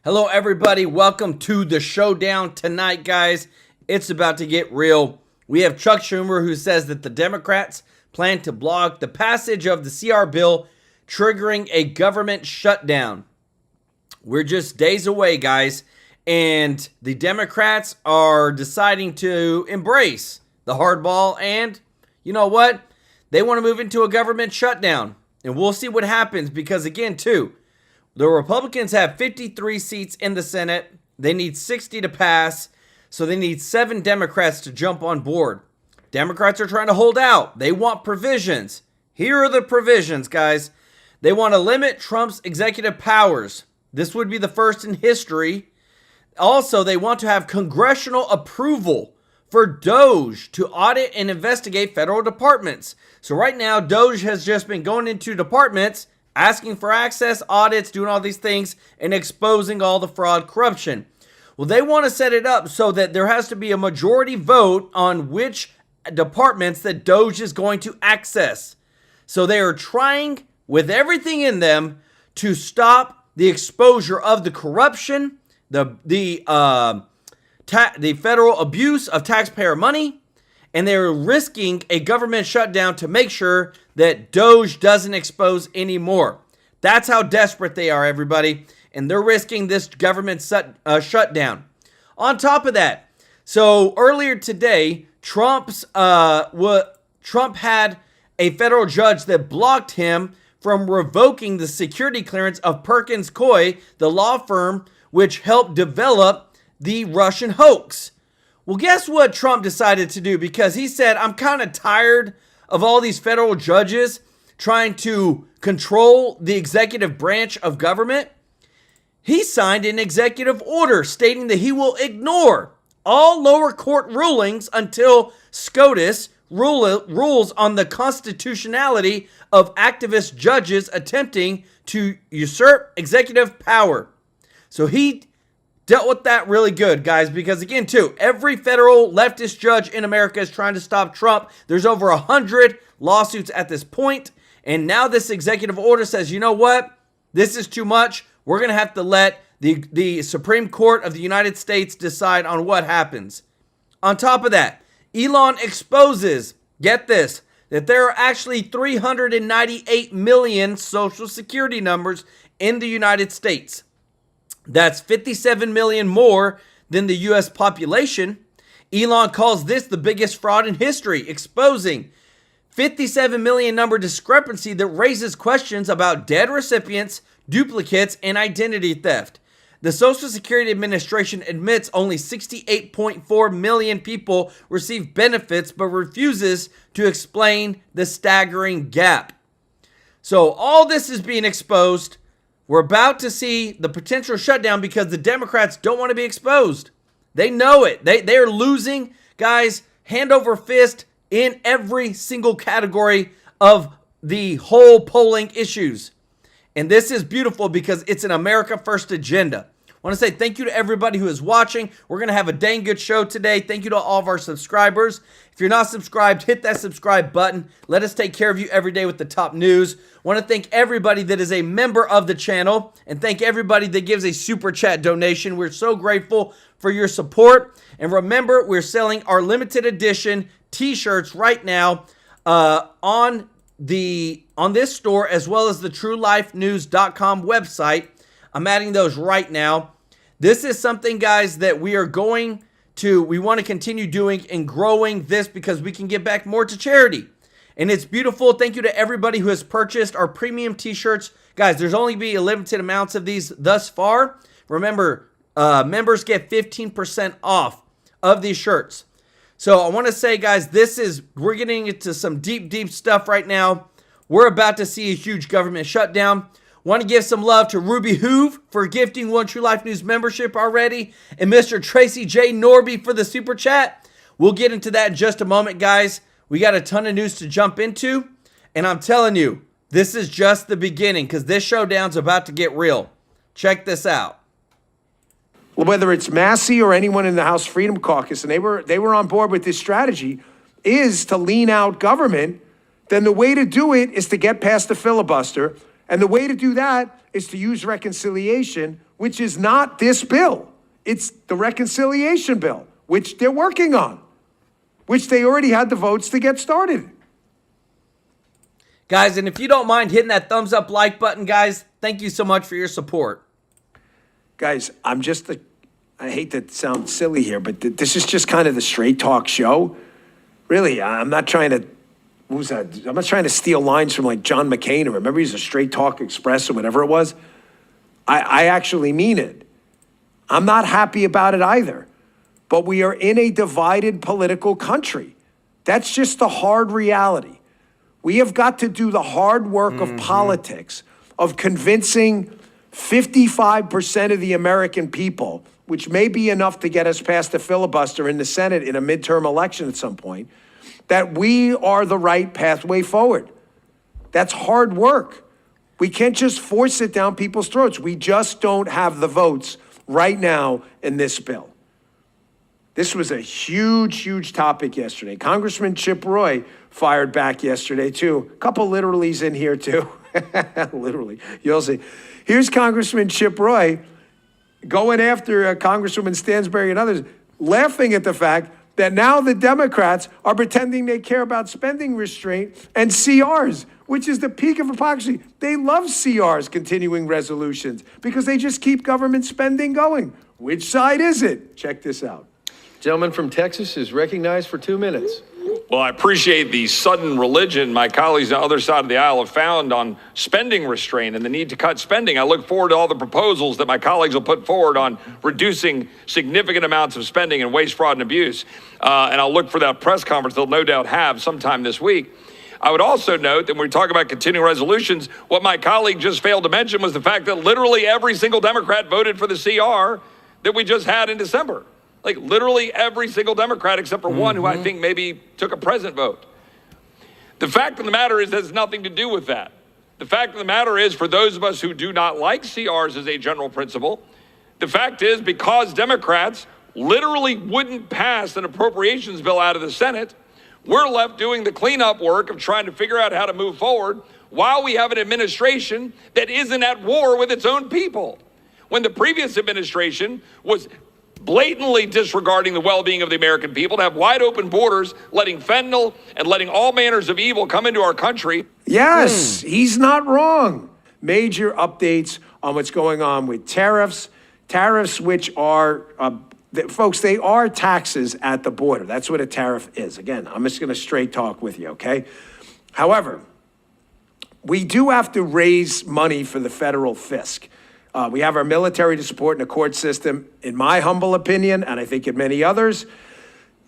Hello, everybody. Welcome to the showdown tonight, guys. It's about to get real. We have Chuck Schumer, who says that the Democrats plan to block the passage of the CR bill, triggering a government shutdown. We're just days away, guys, and the Democrats are deciding to embrace the hardball, and you know what? They want to move into a government shutdown, and we'll see what happens because, again, too, the Republicans have 53 seats in the Senate. They need 60 to pass, so they need 7 Democrats to jump on board. Democrats are trying to hold out. They want provisions. Here are the provisions, guys. They want to limit Trump's executive powers. This would be the first in history. Also, they want to have congressional approval for DOGE to audit and investigate federal departments. So right now, DOGE has just been going into departments, asking for access, audits, doing all these things, and exposing all the fraud, corruption. Well, they want to set it up so that there has to be a majority vote on which departments that DOGE is going to access. So they are trying, with everything in them, to stop the exposure of the corruption, the federal abuse of taxpayer money, and they're risking a government shutdown to make sure that DOGE doesn't expose anymore. That's how desperate they are, everybody. And they're risking this government shutdown. On top of that, so earlier today, Trump had a federal judge that blocked him from revoking the security clearance of Perkins Coie, the law firm which helped develop the Russian hoax. Well, guess what Trump decided to do? Because he said, I'm kind of tired of all these federal judges trying to control the executive branch of government. He signed an executive order stating that he will ignore all lower court rulings until SCOTUS rules on the constitutionality of activist judges attempting to usurp executive power. So he dealt with that really good, guys, because again, too, every federal leftist judge in America is trying to stop Trump. There's over 100 lawsuits at this point, and now this executive order says, you know what? This is too much. We're going to have to let the Supreme Court of the United States decide on what happens. On top of that, Elon exposes, get this, that there are actually 398 million Social Security numbers in the United States. That's 57 million more than the U.S. population. Elon calls this the biggest fraud in history, exposing 57 million number discrepancy that raises questions about dead recipients, duplicates, and identity theft. The Social Security Administration admits only 68.4 million people receive benefits, but refuses to explain the staggering gap. So all this is being exposed. We're about to see the potential shutdown because the Democrats don't want to be exposed. They know it. They're losing, guys, hand over fist in every single category of the whole polling issues. And this is beautiful because it's an America First agenda. I want to say thank you to everybody who is watching. We're going to have a dang good show today. Thank you to all of our subscribers. If you're not subscribed, hit that subscribe button. Let us take care of you every day with the top news. I want to thank everybody that is a member of the channel and thank everybody that gives a super chat donation. We're so grateful for your support. And remember, we're selling our limited edition t-shirts right now on this store as well as the TruelifeNews.com website. I'm adding those right now. This is something, guys, that we want to continue doing and growing this because we can give back more to charity. And it's beautiful. Thank you to everybody who has purchased our premium t-shirts. Guys, there's only be a limited amounts of these thus far. Remember, members get 15% off of these shirts. So I want to say, guys, we're getting into some deep, deep stuff right now. We're about to see a huge government shutdown. Want to give some love to Ruby Hoove for gifting one True Life News membership already, and Mr. Tracy J. Norby for the super chat. We'll get into that in just a moment, guys. We got a ton of news to jump into, and I'm telling you, this is just the beginning because this showdown's about to get real. Check this out. Whether it's Massey or anyone in the House Freedom Caucus, and they were on board with this strategy, is to lean out government, then the way to do it is to get past the filibuster. And the way to do that is to use reconciliation, which is not this bill. It's the reconciliation bill, which they're working on, which they already had the votes to get started. Guys, and if you don't mind hitting that thumbs up like button, guys, thank you so much for your support. Guys, I hate to sound silly here, but this is just kind of the straight talk show. Really, I'm not trying to, I'm not trying to steal lines from like John McCain, or remember he's a Straight Talk Express or whatever it was. I actually mean it. I'm not happy about it either, but we are in a divided political country. That's just the hard reality. We have got to do the hard work of politics, of convincing 55% of the American people, which may be enough to get us past the filibuster in the Senate in a midterm election at some point, that we are the right pathway forward. That's hard work. We can't just force it down people's throats. We just don't have the votes right now in this bill. This was a huge, huge topic yesterday. Congressman Chip Roy fired back yesterday, too. A couple literallys in here, too. Literally. You'll see. Here's Congressman Chip Roy going after Congresswoman Stansbury and others, laughing at the fact that now the Democrats are pretending they care about spending restraint and CRs, which is the peak of hypocrisy. They love CRs, continuing resolutions, because they just keep government spending going. Which side is it? Check this out. Gentleman from Texas is recognized for 2 minutes. Well, I appreciate the sudden religion my colleagues on the other side of the aisle have found on spending restraint and the need to cut spending. I look forward to all the proposals that my colleagues will put forward on reducing significant amounts of spending and waste, fraud, and abuse. And I'll look for that press conference they'll no doubt have sometime this week. I would also note that when we talk about continuing resolutions, what my colleague just failed to mention was the fact that literally every single Democrat voted for the CR that we just had in December. Like literally every single Democrat except for one who I think maybe took a present vote. The fact of the matter is, it has nothing to do with that. The fact of the matter is, for those of us who do not like CRs as a general principle, the fact is, because Democrats literally wouldn't pass an appropriations bill out of the Senate, we're left doing the cleanup work of trying to figure out how to move forward while we have an administration that isn't at war with its own people. When the previous administration was blatantly disregarding the well-being of the American people, to have wide open borders, letting fentanyl and letting all manners of evil come into our country. Yes, he's not wrong. Major updates on what's going on with tariffs. Tariffs which are, folks, they are taxes at the border. That's what a tariff is. Again, I'm just going to straight talk with you, okay? However, we do have to raise money for the federal fisc. We have our military to support in the court system. In my humble opinion, and I think in many others,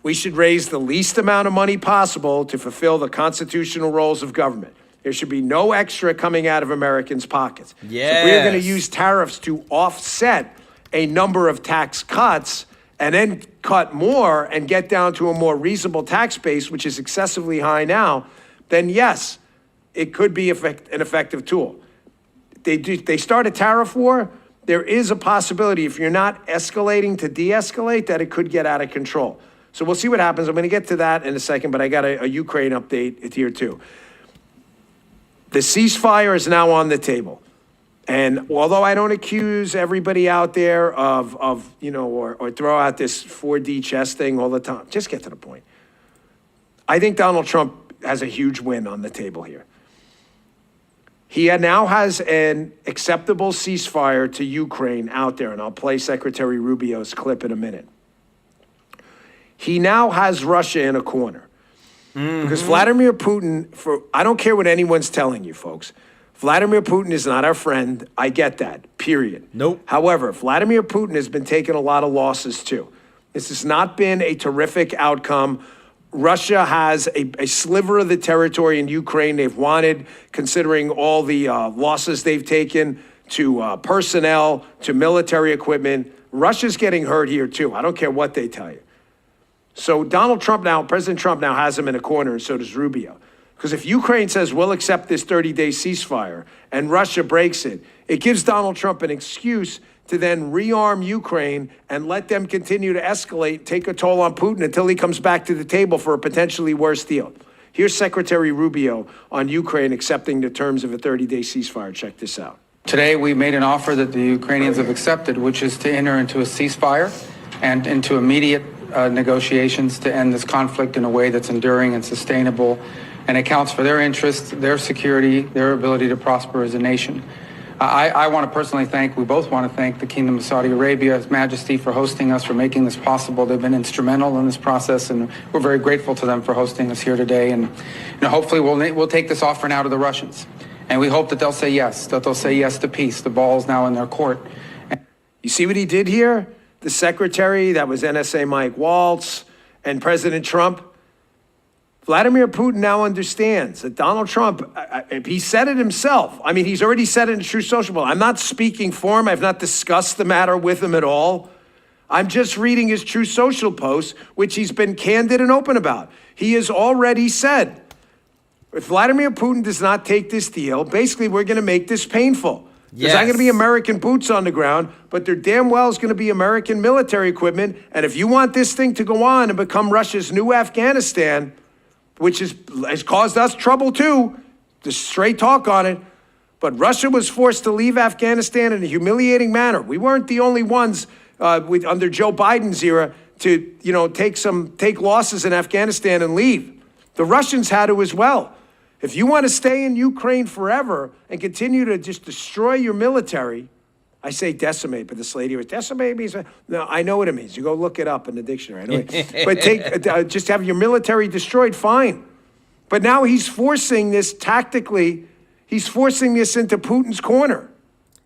we should raise the least amount of money possible to fulfill the constitutional roles of government. There should be no extra coming out of Americans' pockets. Yes. So if we're going to use tariffs to offset a number of tax cuts and then cut more and get down to a more reasonable tax base, which is excessively high now, then yes, it could be an effective tool. They start a tariff war, there is a possibility, if you're not escalating to de-escalate, that it could get out of control. So we'll see what happens. I'm going to get to that in a second, but I got a Ukraine update here too. The ceasefire is now on the table. And although I don't accuse everybody out there of or throw out this 4D chess thing all the time, just get to the point. I think Donald Trump has a huge win on the table here. He now has an acceptable ceasefire to Ukraine out there, and I'll play Secretary Rubio's clip in a minute. He now has Russia in a corner. Because Vladimir Putin, I don't care what anyone's telling you, folks. Vladimir Putin is not our friend. I get that, period. Nope. However, Vladimir Putin has been taking a lot of losses, too. This has not been a terrific outcome. Russia has a sliver of the territory in Ukraine they've wanted, considering all the losses they've taken to personnel, to military equipment. Russia's getting hurt here, too. I don't care what they tell you. So President Trump now has him in a corner, and so does Rubio. Because if Ukraine says, we'll accept this 30-day ceasefire, and Russia breaks it, it gives Donald Trump an excuse to then rearm Ukraine and let them continue to escalate, take a toll on Putin until he comes back to the table for a potentially worse deal. Here's Secretary Rubio on Ukraine accepting the terms of a 30-day ceasefire. Check this out. Today, we made an offer that the Ukrainians have accepted, which is to enter into a ceasefire and into immediate negotiations to end this conflict in a way that's enduring and sustainable and accounts for their interests, their security, their ability to prosper as a nation. I want to personally thank, we both want to thank the Kingdom of Saudi Arabia, His Majesty, for hosting us, for making this possible. They've been instrumental in this process, and we're very grateful to them for hosting us here today. And hopefully we'll take this offer now to the Russians. And we hope that they'll say yes, to peace. The ball's now in their court. You see what he did here? The secretary, that was NSA Mike Waltz, and President Trump. Vladimir Putin now understands that Donald Trump, he said it himself. I mean, he's already said it in True Social. I'm not speaking for him. I've not discussed the matter with him at all. I'm just reading his True Social posts, which he's been candid and open about. He has already said, if Vladimir Putin does not take this deal, basically we're going to make this painful. There's not going to be American boots on the ground, but there damn well is going to be American military equipment. And if you want this thing to go on and become Russia's new Afghanistan, which has caused us trouble too, just straight talk on it. But Russia was forced to leave Afghanistan in a humiliating manner. We weren't the only ones under Joe Biden's era to take losses in Afghanistan and leave. The Russians had to as well. If you want to stay in Ukraine forever and continue to just destroy your military, I say decimate, but this lady was decimate means, no, I know what it means. You go look it up in the dictionary. But just have your military destroyed, fine. But now he's forcing this tactically, he's forcing this into Putin's corner.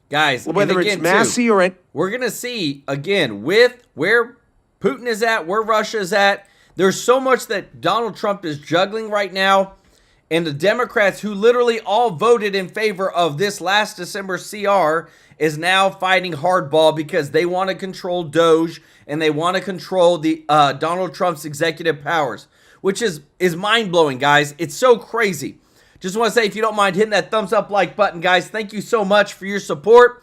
Guys, whether it's Massey or... We're going to see, again, with where Putin is at, where Russia is at, there's so much that Donald Trump is juggling right now. And the Democrats, who literally all voted in favor of this last December CR, is now fighting hardball because they want to control DOGE and they want to control the Donald Trump's executive powers, which is mind-blowing, guys. It's so crazy. Just want to say, if you don't mind hitting that thumbs up like button, guys, thank you so much for your support.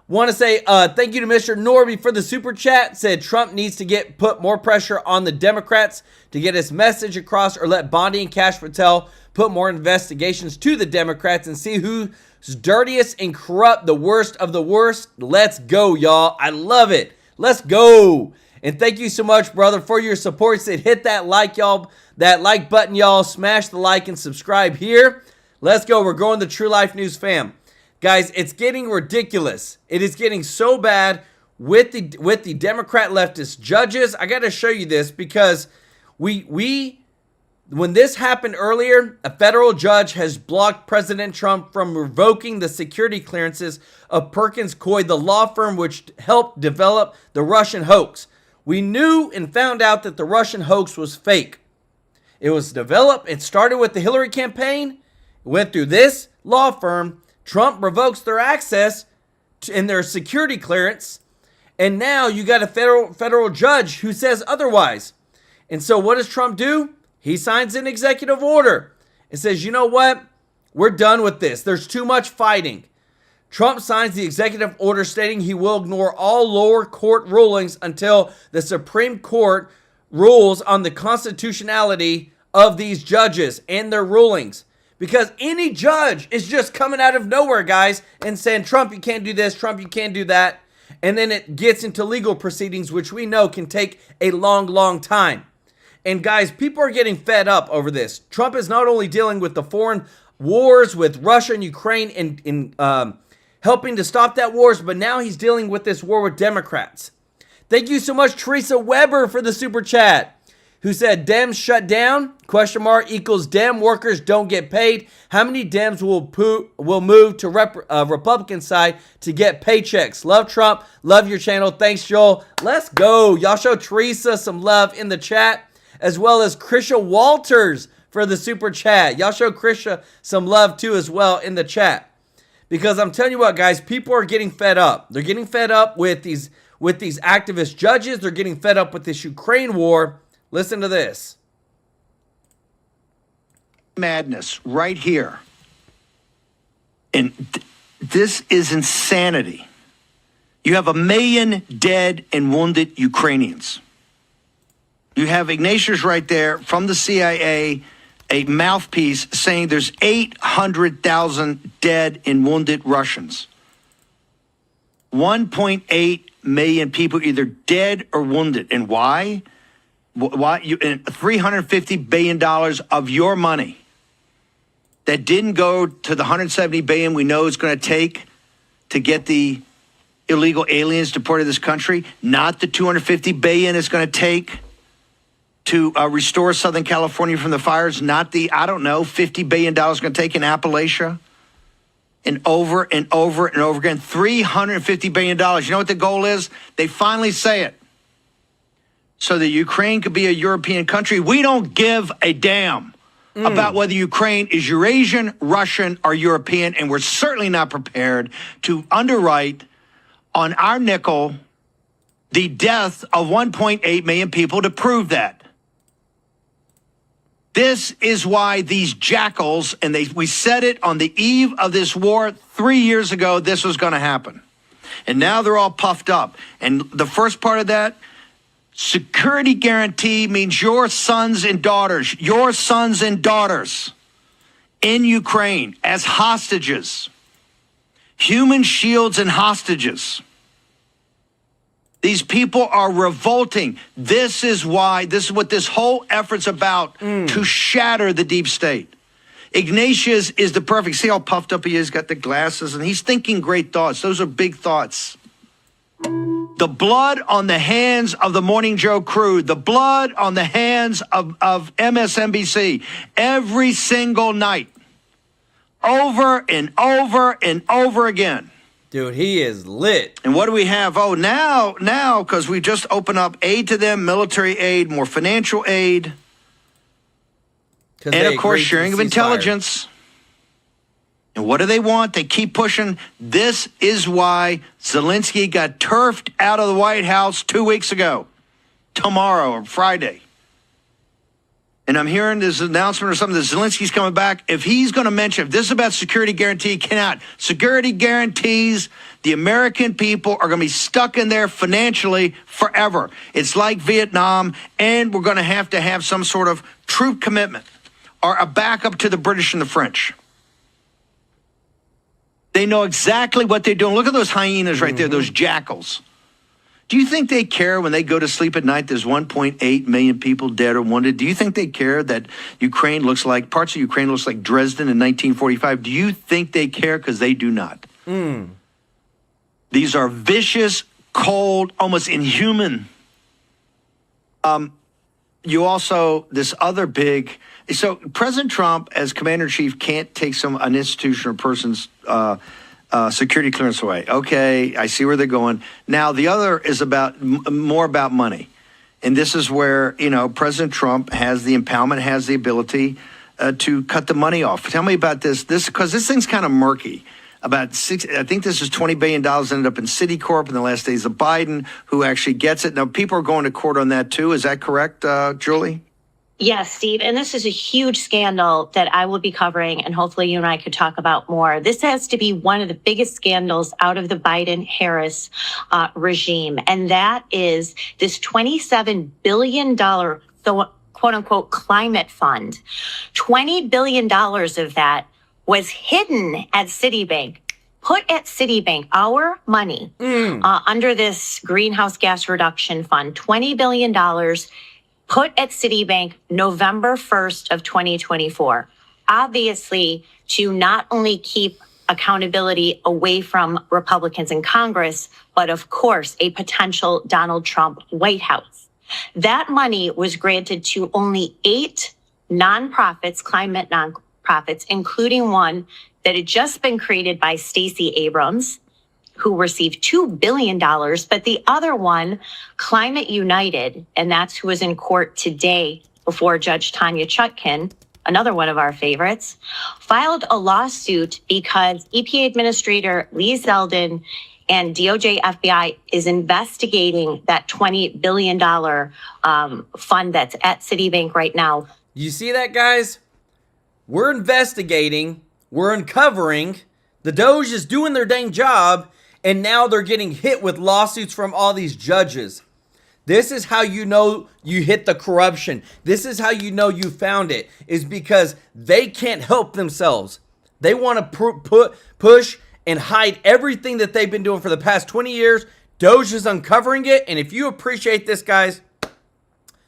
Want to say thank you to Mr. Norby for the super chat. Said Trump needs to put more pressure on the Democrats to get his message across, or let Bondi and Cash Patel put more investigations to the Democrats and see who's dirtiest and corrupt, the worst of the worst. Let's go, y'all. I love it. Let's go. And thank you so much, brother, for your support. Said hit that like, y'all. That like button, y'all. Smash the like and subscribe here. Let's go. We're going to True Life News fam. Guys, it's getting ridiculous. It is getting so bad with the Democrat leftist judges. I got to show you this because when this happened earlier, a federal judge has blocked President Trump from revoking the security clearances of Perkins Coie, the law firm which helped develop the Russian hoax. We knew and found out that the Russian hoax was fake. It was developed. It started with the Hillary campaign. It went through this law firm. Trump revokes their access in their security clearance, and now you got a federal judge who says otherwise. And so what does Trump do? He signs an executive order and says, you know what? We're done with this. There's too much fighting. Trump signs the executive order stating he will ignore all lower court rulings until the Supreme Court rules on the constitutionality of these judges and their rulings. Because any judge is just coming out of nowhere, guys, and saying, Trump, you can't do this, Trump, you can't do that. And then it gets into legal proceedings, which we know can take a long, long time. And guys, people are getting fed up over this. Trump is not only dealing with the foreign wars with Russia and Ukraine and helping to stop that wars, but now he's dealing with this war with Democrats. Thank you so much, Teresa Weber, for the super chat, who said, Dems shut down, ? Equals Dem workers don't get paid. How many Dems will move to Republican side to get paychecks? Love Trump. Love your channel. Thanks, Joel. Let's go. Y'all show Teresa some love in the chat, as well as Krisha Walters for the super chat. Y'all show Krisha some love too as well in the chat. Because I'm telling you what, guys, people are getting fed up. They're getting fed up with these activist judges. They're getting fed up with this Ukraine war. Listen to this. Madness right here. And this is insanity. You have 1 million dead and wounded Ukrainians. You have Ignatius right there from the CIA, a mouthpiece saying there's 800,000 dead and wounded Russians. 1.8 million people either dead or wounded. And why? Why? And $350 billion of your money that didn't go to the $170 billion we know it's going to take to get the illegal aliens deported to this country, not the $250 billion it's going to take to restore Southern California from the fires, not the, I don't know, $50 billion it's going to take in Appalachia. And over and over and over again, $350 billion. You know what the goal is? They finally say it. So that Ukraine could be a European country. We don't give a damn about whether Ukraine is Eurasian, Russian, or European, and we're certainly not prepared to underwrite on our nickel the death of 1.8 million people to prove that. This is why these jackals, and we said it on the eve of this war 3 years ago, this was going to happen. And now they're all puffed up. And the first part of that, security guarantee means your sons and daughters in Ukraine as hostages, human shields and hostages. These people are revolting. This is what this whole effort's about, to shatter the deep state. Ignatius is the perfect, see how puffed up he is, got the glasses, and he's thinking great thoughts. Those are big thoughts. The blood on the hands of the Morning Joe crew, the blood on the hands of MSNBC every single night, over and over and over again. Dude, he is lit. And what do we have? Oh, now, because we just opened up aid to them, military aid, more financial aid, and of course, sharing of intelligence. And what do they want? They keep pushing. This is why Zelensky got turfed out of the White House 2 weeks ago, tomorrow or Friday. And I'm hearing this announcement or something that Zelensky's coming back. If he's going to mention, if this is about security guarantee, he cannot. Security guarantees, the American people are going to be stuck in there financially forever. It's like Vietnam, and we're going to have some sort of troop commitment or a backup to the British and the French. They know exactly what they're doing. Look at those hyenas right there, those jackals. Do you think they care when they go to sleep at night there's 1.8 million people dead or wounded? Do you think they care that parts of Ukraine looks like Dresden in 1945? Do you think they care? Because they do not. These are vicious, cold, almost inhuman. This other big... So President Trump, as commander-in-chief, can't take an institution or person's security clearance away. Okay, I see where they're going. Now, the other is more about money. And this is where, President Trump has the empowerment, has the ability to cut the money off. Tell me about this because this thing's kind of murky. I think this is $20 billion ended up in Citicorp in the last days of Biden, who actually gets it. Now, people are going to court on that, too. Is that correct, Julie? Yes, Steve. And this is a huge scandal that I will be covering, and hopefully you and I could talk about more. This has to be one of the biggest scandals out of the Biden-Harris regime. And that is this $27 billion, quote-unquote, climate fund. $20 billion of that was hidden at Citibank. Put at Citibank, our money, under this greenhouse gas reduction fund, $20 billion put at Citibank November 1st of 2024, obviously to not only keep accountability away from Republicans in Congress, but of course, a potential Donald Trump White House. That money was granted to only 8 nonprofits, climate nonprofits, including one that had just been created by Stacey Abrams, who received $2 billion, but the other one, Climate United, and that's who was in court today before Judge Tanya Chutkan, another one of our favorites, filed a lawsuit because EPA Administrator Lee Zeldin and DOJ FBI is investigating that $20 billion fund that's at Citibank right now. You see that, guys? We're investigating, we're uncovering, the DOGE is doing their dang job, and now they're getting hit with lawsuits from all these judges. This is how you know you hit the corruption. This is how you know you found it, is because they can't help themselves. They want to push and hide everything that they've been doing for the past 20 years. DOGE is uncovering it. And if you appreciate this, guys,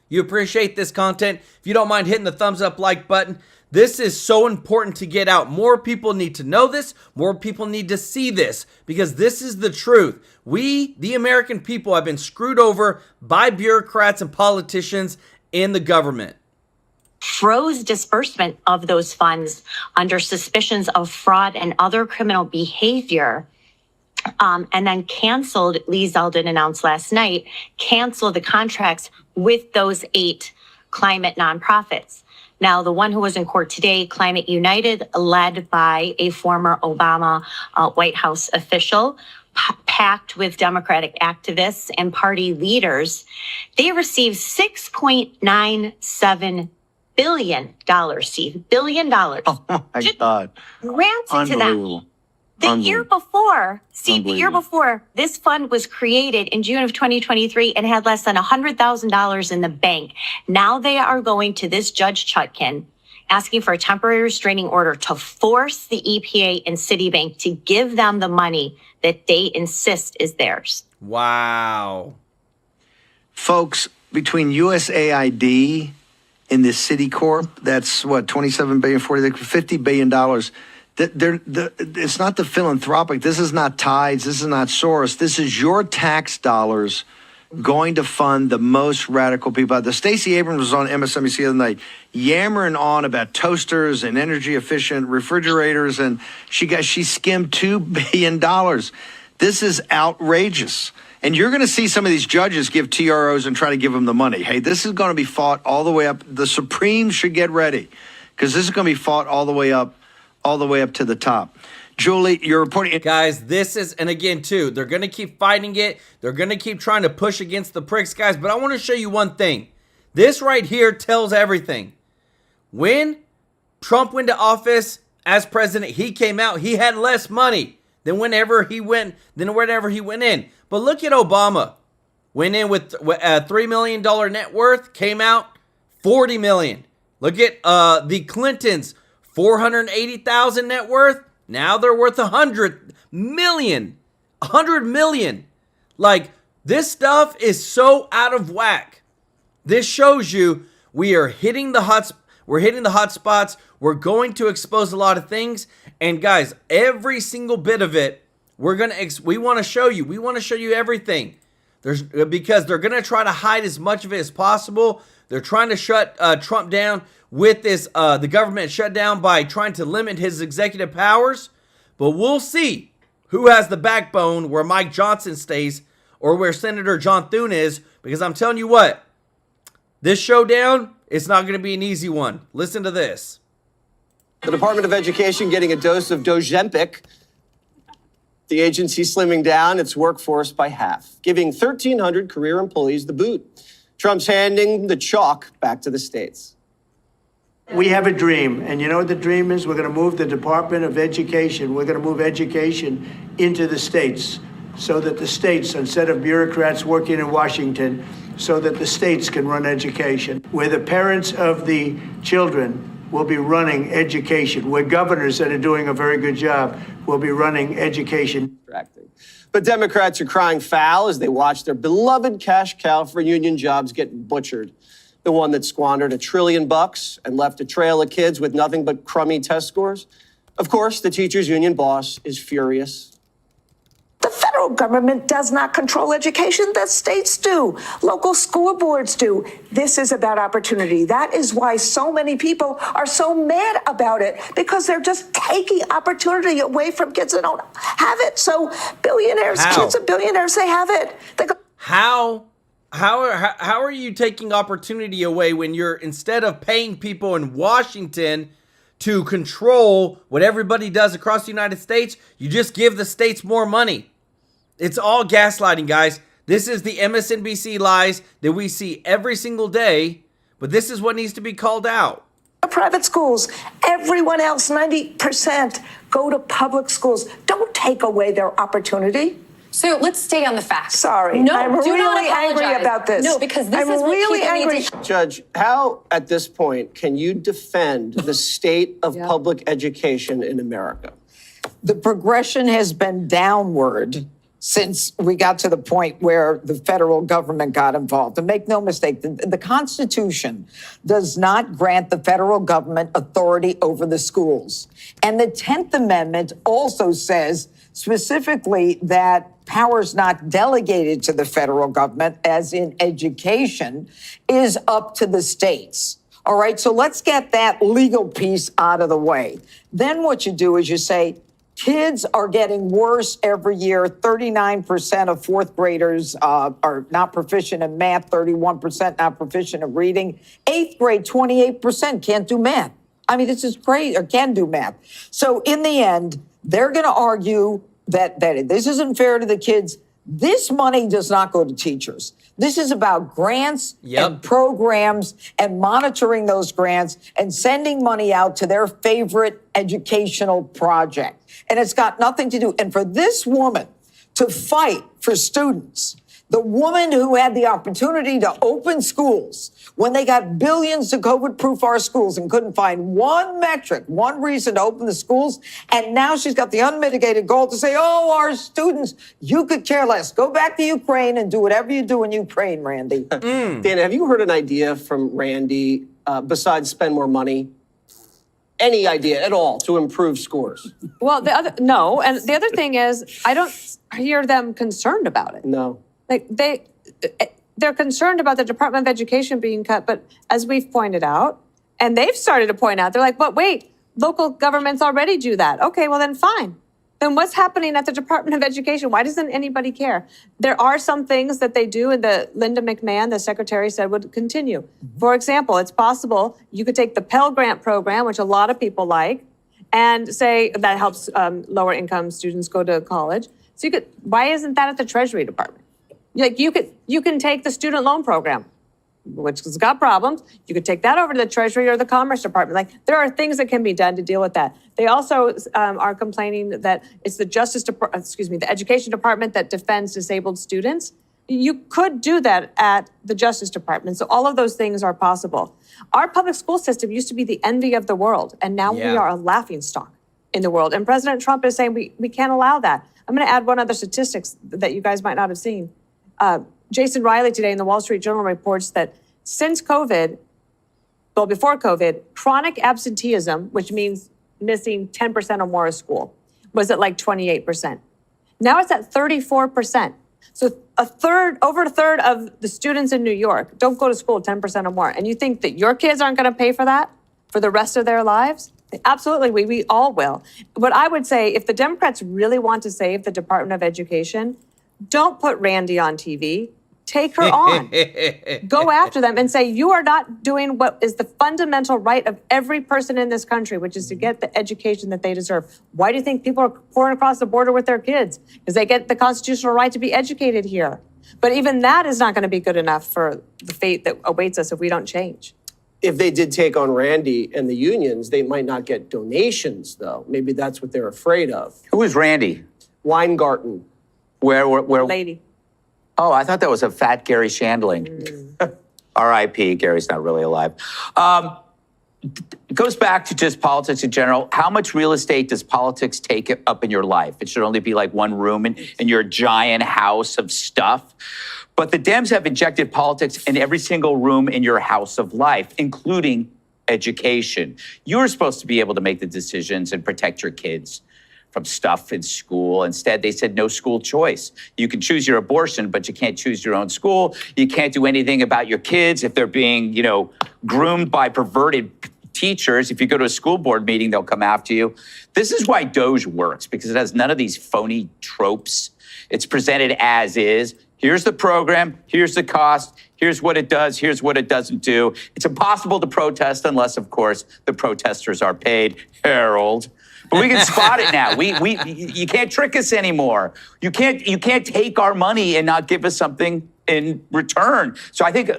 you appreciate this content, if you don't mind hitting the thumbs up like button, this is so important to get out. More people need to know this. More people need to see this because this is the truth. We, the American people, have been screwed over by bureaucrats and politicians in the government. Froze disbursement of those funds under suspicions of fraud and other criminal behavior. And then canceled, Lee Zeldin announced last night, canceled the contracts with those 8 climate nonprofits. Now, the one who was in court today, Climate United, led by a former Obama White House official, packed with Democratic activists and party leaders, they received $6.97 billion, Steve, $1 billion. Oh my God. Granted to them. The year before, Steve, the year before, this fund was created in June of 2023 and had less than $100,000 in the bank. Now they are going to this Judge Chutkan, asking for a temporary restraining order to force the EPA and Citibank to give them the money that they insist is theirs. Wow. Folks, between USAID and the Citicorp, that's what, 27 billion, 40, $50 billion. It's not the philanthropic. This is not Tides. This is not Soros. This is your tax dollars going to fund the most radical people. The Stacey Abrams was on MSNBC the other night yammering on about toasters and energy efficient refrigerators, and she skimmed $2 billion. This is outrageous. And you're going to see some of these judges give TROs and try to give them the money. Hey, this is going to be fought all the way up. The Supreme should get ready because this is going to be fought all the way up to the top. Julie, you're reporting. Guys, this is, and again, too, they're going to keep fighting it. They're going to keep trying to push against the pricks, guys. But I want to show you one thing. This right here tells everything. When Trump went to office as president, he came out, he had less money than whenever he went in. But look at Obama. Went in with a $3 million net worth, came out $40 million. Look at the Clintons, $480,000 net worth. Now they're worth $100 million. $100 million. Like, this stuff is so out of whack. This shows you we are hitting the hot spots. We're going to expose a lot of things. And guys, every single bit of it, we want to show you. We want to show you everything. Because they're going to try to hide as much of it as possible. They're trying to shut Trump down with this, the government shutdown by trying to limit his executive powers. But we'll see who has the backbone where Mike Johnson stays or where Senator John Thune is. Because I'm telling you what, this showdown, it's not going to be an easy one. Listen to this. The Department of Education getting a dose of Dojempic. The agency slimming down its workforce by half, giving 1,300 career employees the boot. Trump's handing the chalk back to the states. We have a dream, and you know what the dream is? We're going to move the Department of Education. We're going to move education into the states so that the states, instead of bureaucrats working in Washington, so that the states can run education, where the parents of the children will be running education, where governors that are doing a very good job will be running education. But Democrats are crying foul as they watch their beloved cash cow for union jobs get butchered. The one that squandered $1 trillion and left a trail of kids with nothing but crummy test scores. Of course, the teachers' union boss is furious. The federal government does not control education. The states do. Local school boards do. This is about opportunity. That is why so many people are so mad about it, because they're just taking opportunity away from kids that don't have it. So billionaires, kids of billionaires, they have it. How are you taking opportunity away when you're, instead of paying people in Washington to control what everybody does across the United States, you just give the states more money? It's all gaslighting, guys. This is the MSNBC lies that we see every single day, but this is what needs to be called out. Private schools, everyone else, 90% go to public schools. Don't take away their opportunity. So let's stay on the facts. Sorry, no, I'm really angry about this. No, because this I'm is what really people angry. need to... Judge, how at this point can you defend the state of public education in America? the progression has been downward since we got to the point where the federal government got involved. And make no mistake, the Constitution does not grant the federal government authority over the schools. And the 10th Amendment also says specifically that powers not delegated to the federal government, as in education, is up to the states. All right, so let's get that legal piece out of the way. Then what you do is you say, kids are getting worse every year. 39% of fourth graders are not proficient in math, 31% not proficient in reading. Eighth grade, 28% can't do math. I mean, this is crazy, or can do math. So in the end, they're going to argue that this isn't fair to the kids. This money does not go to teachers. This is about grants and programs and monitoring those grants and sending money out to their favorite educational project. And it's got nothing to do. And for this woman to fight for students, the woman who had the opportunity to open schools when they got billions to COVID-proof our schools and couldn't find one metric, one reason to open the schools. And now she's got the unmitigated goal to say, oh, our students, you could care less. Go back to Ukraine and do whatever you do in Ukraine, Randy. Dana, have you heard an idea from Randy besides spend more money? Any idea at all to improve scores? Well, no. And the other thing is, I don't hear them concerned about it. No. Like they're concerned about the Department of Education being cut, but as we've pointed out, and they've started to point out, they're like, but wait, local governments already do that. Okay, well then fine. Then what's happening at the Department of Education? Why doesn't anybody care? There are some things that they do, and Linda McMahon, the secretary, said would continue. For example, it's possible you could take the Pell Grant program, which a lot of people like, and say that helps lower income students go to college. So why isn't that at the Treasury Department? Like you can take the student loan program, which has got problems. You could take that over to the Treasury or the Commerce Department. Like there are things that can be done to deal with that. They also are complaining that it's the Education Department that defends disabled students. You could do that at the Justice Department. So all of those things are possible. Our public school system used to be the envy of the world, and now we are a laughingstock in the world. And President Trump is saying we can't allow that. I'm going to add one other statistics that you guys might not have seen. Jason Riley today in the Wall Street Journal reports that since COVID, well, before COVID, chronic absenteeism, which means missing 10% or more of school, was at like 28%. Now it's at 34%. So over a third of the students in New York don't go to school 10% or more. And you think that your kids aren't going to pay for that for the rest of their lives? Absolutely, we all will. What I would say, if the Democrats really want to save the Department of Education, don't put Randy on TV. Take her on. Go after them and say, you are not doing what is the fundamental right of every person in this country, which is to get the education that they deserve. Why do you think people are pouring across the border with their kids? Because they get the constitutional right to be educated here. But even that is not going to be good enough for the fate that awaits us if we don't change. If they did take on Randy and the unions, they might not get donations, though. Maybe that's what they're afraid of. Who is Randy? Weingarten. Where? Lady. Oh, I thought that was a fat Gary Shandling. R.I.P. Gary's not really alive. It goes back to just politics in general. How much real estate does politics take up in your life? It should only be like one room in your giant house of stuff. But the Dems have injected politics in every single room in your house of life, including education. You're supposed to be able to make the decisions and protect your kids from stuff in school. Instead, they said no school choice. You can choose your abortion, but you can't choose your own school. You can't do anything about your kids if they're being, groomed by perverted teachers. If you go to a school board meeting, they'll come after you. This is why DOGE works, because it has none of these phony tropes. It's presented as is. Here's the program, here's the cost, here's what it does, here's what it doesn't do. It's impossible to protest unless, of course, the protesters are paid. Harold. But we can spot it now. You can't trick us anymore. You can't take our money and not give us something in return. So I think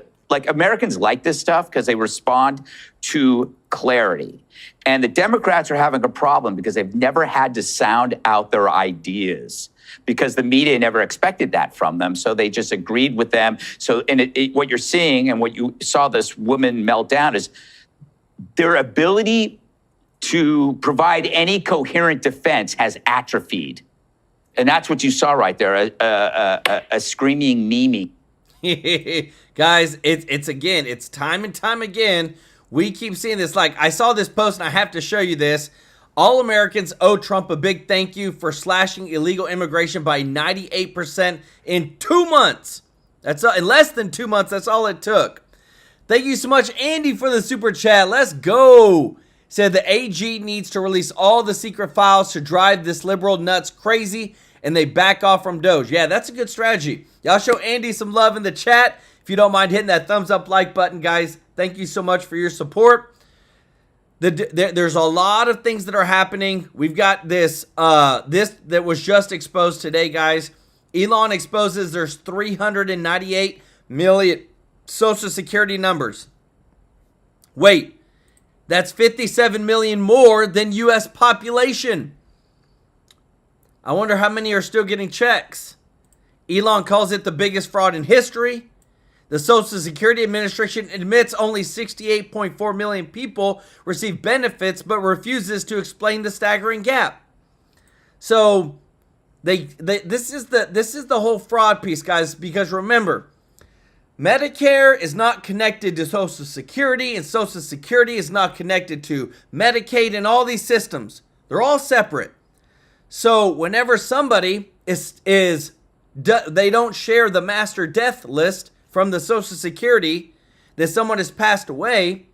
Americans like this stuff because they respond to clarity. And the Democrats are having a problem because they've never had to sound out their ideas because the media never expected that from them. So they just agreed with them. So what you're seeing and what you saw this woman melt down is their ability to provide any coherent defense has atrophied. And that's what you saw right there, a screaming Mimi. Guys, it's time and time again. We keep seeing this. Like, I saw this post and I have to show you this. All Americans owe Trump a big thank you for slashing illegal immigration by 98% in 2 months. That's in less than 2 months. That's all it took. Thank you so much, Andy, for the super chat. Let's go. Said the AG needs to release all the secret files to drive this liberal nuts crazy, and they back off from DOGE. Yeah, that's a good strategy. Y'all show Andy some love in the chat. If you don't mind hitting that thumbs up like button, guys. Thank you so much for your support. There's a lot of things that are happening. We've got this that was just exposed today, guys. Elon exposes there's 398 million Social Security numbers. Wait. That's 57 million more than U.S. population. I wonder how many are still getting checks. Elon calls it the biggest fraud in history. The Social Security Administration admits only 68.4 million people receive benefits, but refuses to explain the staggering gap. So, this is the whole fraud piece, guys. Because remember, Medicare is not connected to Social Security, and Social Security is not connected to Medicaid and all these systems. They're all separate. So whenever somebody they don't share the master death list from the Social Security, that someone has passed away,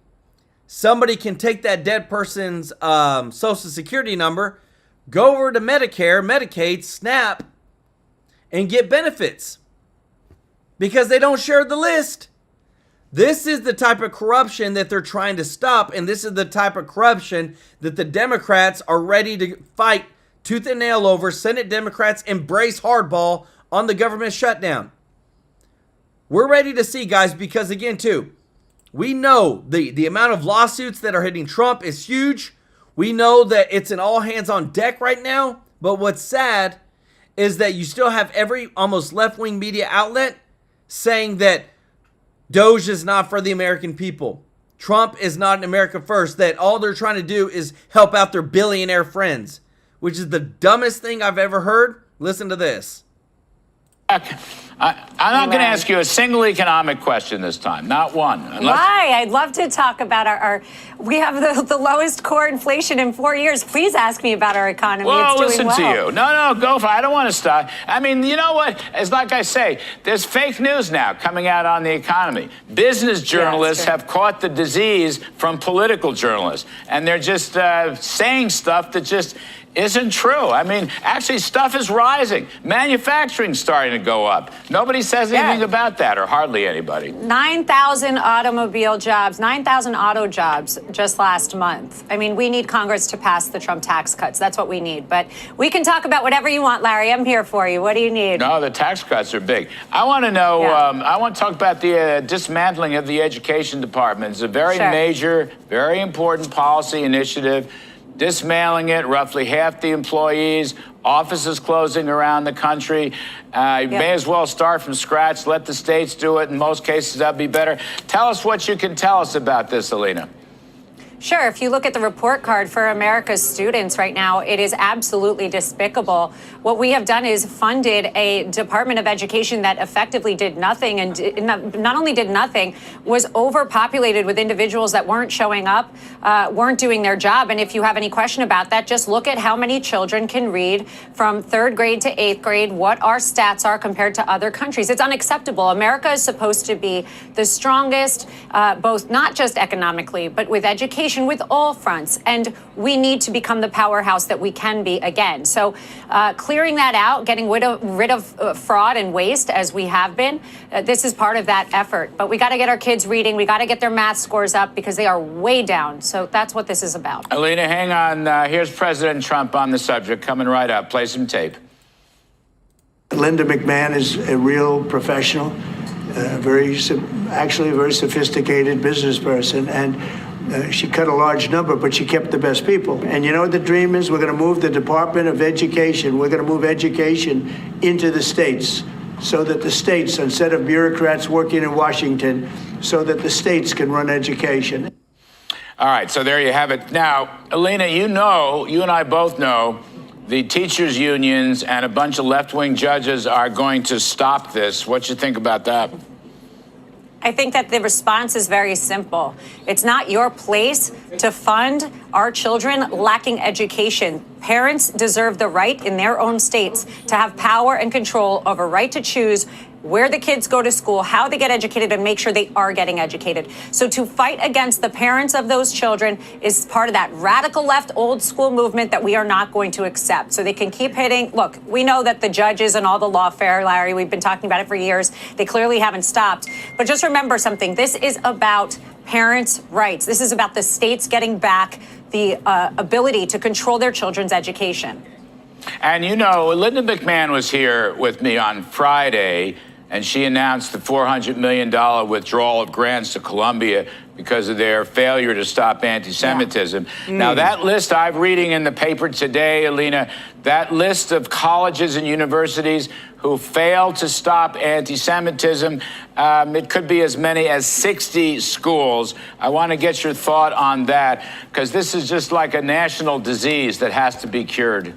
somebody can take that dead person's Social Security number, go over to Medicare, Medicaid, SNAP, and get benefits. Because they don't share the list. This is the type of corruption that they're trying to stop, and this is the type of corruption that the Democrats are ready to fight tooth and nail over. Senate Democrats embrace hardball on the government shutdown. We're ready to see, guys, because again, too, we know the amount of lawsuits that are hitting Trump is huge. We know that it's an all hands on deck right now, but what's sad is that you still have every almost left-wing media outlet saying that DOGE is not for the American people. Trump is not an America first, that all they're trying to do is help out their billionaire friends, which is the dumbest thing I've ever heard. Listen to this. I'm not going to ask you a single economic question this time, not one. Why? I'd love to talk about we have the lowest core inflation in 4 years. Please ask me about our economy. Well, it's doing listen to you. No, go for it. I don't want to stop. I mean, you know what? It's like I say, there's fake news now coming out on the economy. Business journalists have caught the disease from political journalists, and they're just saying stuff that just isn't true. I mean, actually, stuff is rising. Manufacturing's starting to go up. Nobody says anything about that, or hardly anybody. 9,000 automobile jobs, 9,000 auto jobs just last month. I mean, we need Congress to pass the Trump tax cuts. That's what we need. But we can talk about whatever you want, Larry. I'm here for you. What do you need? No, the tax cuts are big. I want to know, I want to talk about the dismantling of the education department. It's a very major, very important policy initiative. Dismantling it, roughly half the employees, offices closing around the country. You may as well start from scratch, let the states do it. In most cases, that'd be better. Tell us what you can tell us about this, Alina. Sure. If you look at the report card for America's students right now, it is absolutely despicable. What we have done is funded a Department of Education that effectively did nothing, and not only did nothing, was overpopulated with individuals that weren't showing up, weren't doing their job. And if you have any question about that, just look at how many children can read from 3rd grade to 8th grade, what our stats are compared to other countries. It's unacceptable. America is supposed to be the strongest, both not just economically, but with education, with all fronts, and we need to become the powerhouse that we can be again. So clearing that out, getting rid of fraud and waste as we have been, this is part of that effort. But we got to get our kids reading. We got to get their math scores up because they are way down. So that's what this is about. Alina, hang on. Here's President Trump on the subject, coming right up. Play some tape. Linda McMahon is a real professional, actually a very sophisticated business person, and she cut a large number, but she kept the best people. And you know what the dream is? We're going to move the Department of Education. We're going to move education into the states so that the states, instead of bureaucrats working in Washington, so that the states can run education. All right, so there you have it. Now, Alina, you and I both know the teachers' unions and a bunch of left-wing judges are going to stop this. What you think about that? I think that the response is very simple. It's not your place to fund our children lacking education. Parents deserve the right in their own states to have power and control over right to choose where the kids go to school, how they get educated, and make sure they are getting educated. So to fight against the parents of those children is part of that radical left old school movement that we are not going to accept. So they can keep hitting. Look, we know that the judges and all the lawfare, Larry, we've been talking about it for years. They clearly haven't stopped. But just remember something. This is about parents' rights. This is about the states getting back the ability to control their children's education. And you know, Linda McMahon was here with me on Friday, and she announced the $400 million withdrawal of grants to Columbia because of their failure to stop anti-Semitism. Now, that list I'm reading in the paper today, Alina, that list of colleges and universities who failed to stop anti-Semitism, it could be as many as 60 schools. I want to get your thought on that, because this is just like a national disease that has to be cured.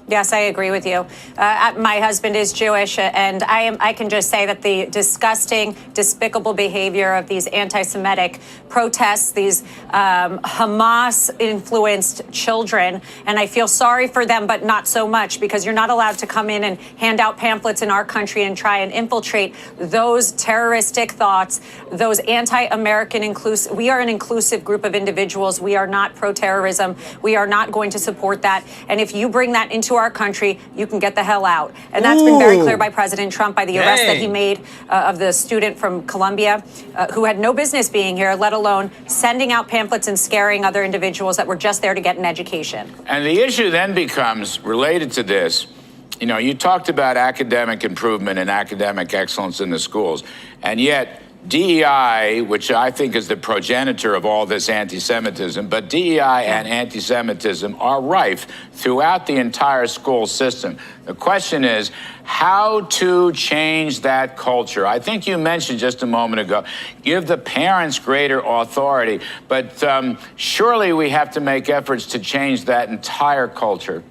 Yes, I agree with you. My husband is Jewish, and I can just say that the disgusting, despicable behavior of these anti-Semitic protests, these Hamas-influenced children, and I feel sorry for them, but not so much, because you're not allowed to come in and hand out pamphlets in our country and try and infiltrate those terroristic thoughts, those anti-American inclusive. We are an inclusive group of individuals. We are not pro-terrorism. We are not going to support that. And if you bring that into our country, you can get the hell out. And that's been very clear by President Trump, by the arrest that he made of the student from Columbia who had no business being here, let alone sending out pamphlets and scaring other individuals that were just there to get an education. And the issue then becomes related to this. You know, you talked about academic improvement and academic excellence in the schools, and yet DEI, which I think is the progenitor of all this anti-Semitism, but DEI and anti-Semitism are rife throughout the entire school system. The question is how to change that culture. I think you mentioned just a moment ago, give the parents greater authority, but surely we have to make efforts to change that entire culture.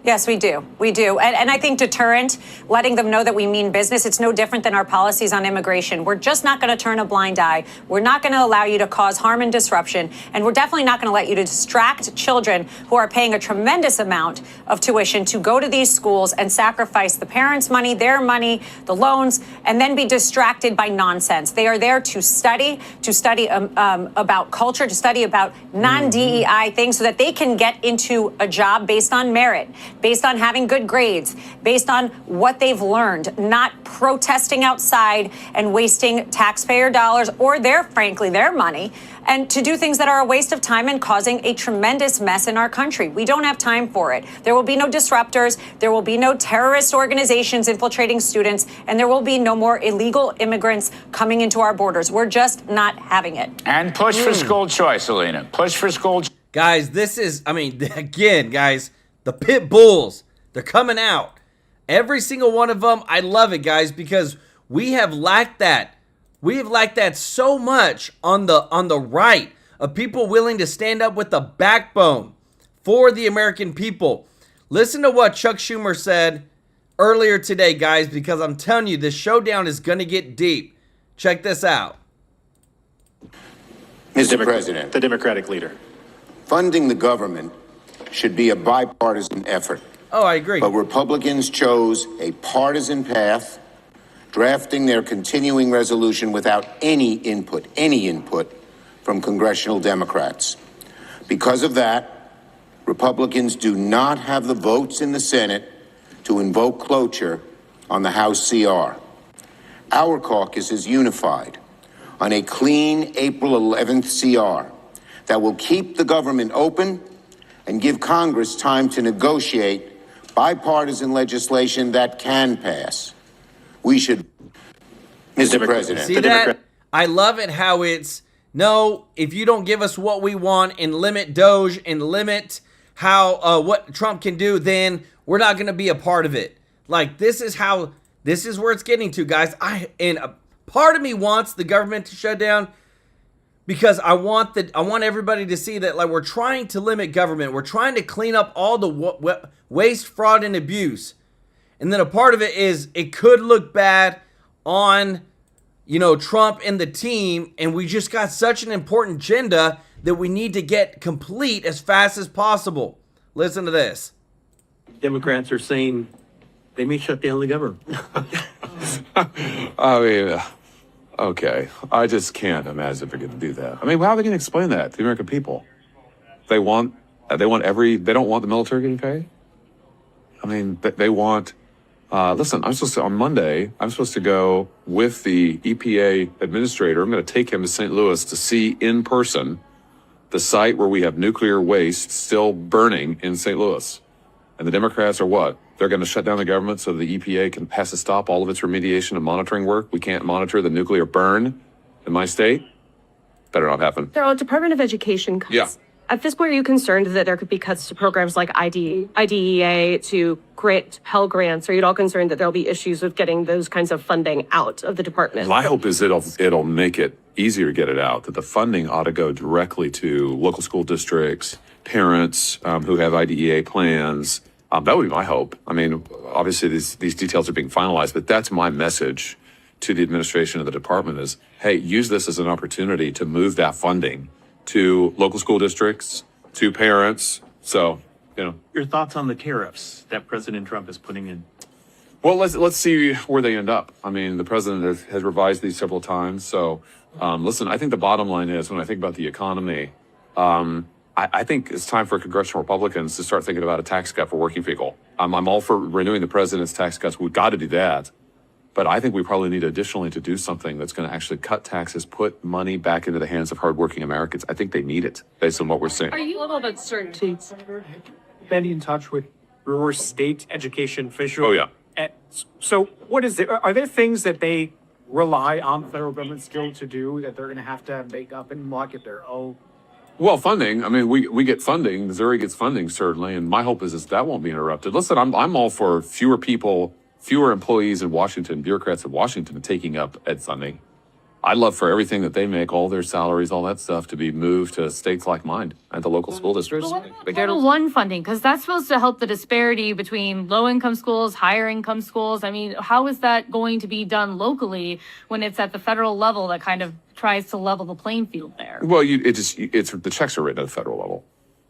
Yes, we do. We do. And I think deterrent, letting them know that we mean business, it's no different than our policies on immigration. We're just not going to turn a blind eye. We're not going to allow you to cause harm and disruption. And we're definitely not going to let you to distract children who are paying a tremendous amount of tuition to go to these schools and sacrifice the parents' money, their money, the loans, and then be distracted by nonsense. They are there to study about culture, to study about non-DEI things so that they can get into a job based on merit, based on having good grades, based on what they've learned, not protesting outside and wasting taxpayer dollars or frankly, their money, and to do things that are a waste of time and causing a tremendous mess in our country. We don't have time for it. There will be no disruptors. There will be no terrorist organizations infiltrating students, and there will be no more illegal immigrants coming into our borders. We're just not having it. And push for school choice, Alina. Push for school choice. Guys, this is, again, guys, the pit bulls, they're coming out. Every single one of them, I love it, guys, because we have lacked that. We have lacked that so much on the right, of people willing to stand up with a backbone for the American people. Listen to what Chuck Schumer said earlier today, guys, because I'm telling you, this showdown is going to get deep. Check this out. Mr. President, the Democratic leader. Funding the government should be a bipartisan effort. Oh, I agree. But Republicans chose a partisan path, drafting their continuing resolution without any input from congressional Democrats. Because of that, Republicans do not have the votes in the Senate to invoke cloture on the House CR. Our caucus is unified on a clean April 11th CR that will keep the government open and give Congress time to negotiate bipartisan legislation that can pass. We should, Mr. President. See that? I love it how it's, no, if you don't give us what we want and limit DOGE and limit how what Trump can do, then we're not going to be a part of it. Like, this is where it's getting to, guys. And a part of me wants the government to shut down, because I want everybody to see that, like, we're trying to limit government. We're trying to clean up all the waste, fraud, and abuse. And then a part of it is it could look bad on, Trump and the team. And we just got such an important agenda that we need to get complete as fast as possible. Listen to this. Democrats are saying they may shut down the government. I mean, okay. I just can't imagine they're going to do that. I mean, how are they going to explain that to the American people? They don't want the military getting paid? I mean, they want, listen, on Monday, I'm supposed to go with the EPA administrator. I'm going to take him to St. Louis to see in person the site where we have nuclear waste still burning in St. Louis. And the Democrats are what? They're going to shut down the government so the EPA has to stop all of its remediation and monitoring work. We can't monitor the nuclear burn in my state. Better not happen. There are Department of Education cuts. Yeah. At this point, are you concerned that there could be cuts to programs like IDEA, to Pell Grants? Are you at all concerned that there'll be issues with getting those kinds of funding out of the department? My hope is it'll make it easier to get it out, that the funding ought to go directly to local school districts, parents who have IDEA plans. That would be my hope. I mean, obviously these details are being finalized, but that's my message to the administration of the department is, hey, use this as an opportunity to move that funding to local school districts, to parents. So, Your thoughts on the tariffs that President Trump is putting in? Well, let's see where they end up. I mean, the president has revised these several times. So, listen, I think the bottom line is, when I think about the economy, I think it's time for congressional Republicans to start thinking about a tax cut for working people. I'm all for renewing the president's tax cuts. We've got to do that. But I think we probably need additionally to do something that's going to actually cut taxes, put money back into the hands of hardworking Americans. I think they need it based on what we're seeing. Are you a little bit certain? Been in touch with your state education officials? Oh, yeah. So what is it? Are there things that they rely on the federal government still to do that they're going to have to make up and lock at their own? Well, funding. I mean, we get funding. Missouri gets funding, certainly. And my hope is that won't be interrupted. Listen, I'm all for fewer people, fewer employees in Washington, bureaucrats in Washington taking up ed funding. I'd love for everything that they make, all their salaries, all that stuff, to be moved to states like mine and to local school districts. Title I funding, because that's supposed to help the disparity between low-income schools, higher-income schools. I mean, how is that going to be done locally when it's at the federal level that kind of tries to level the playing field there? Well, it's the checks are written at the federal level.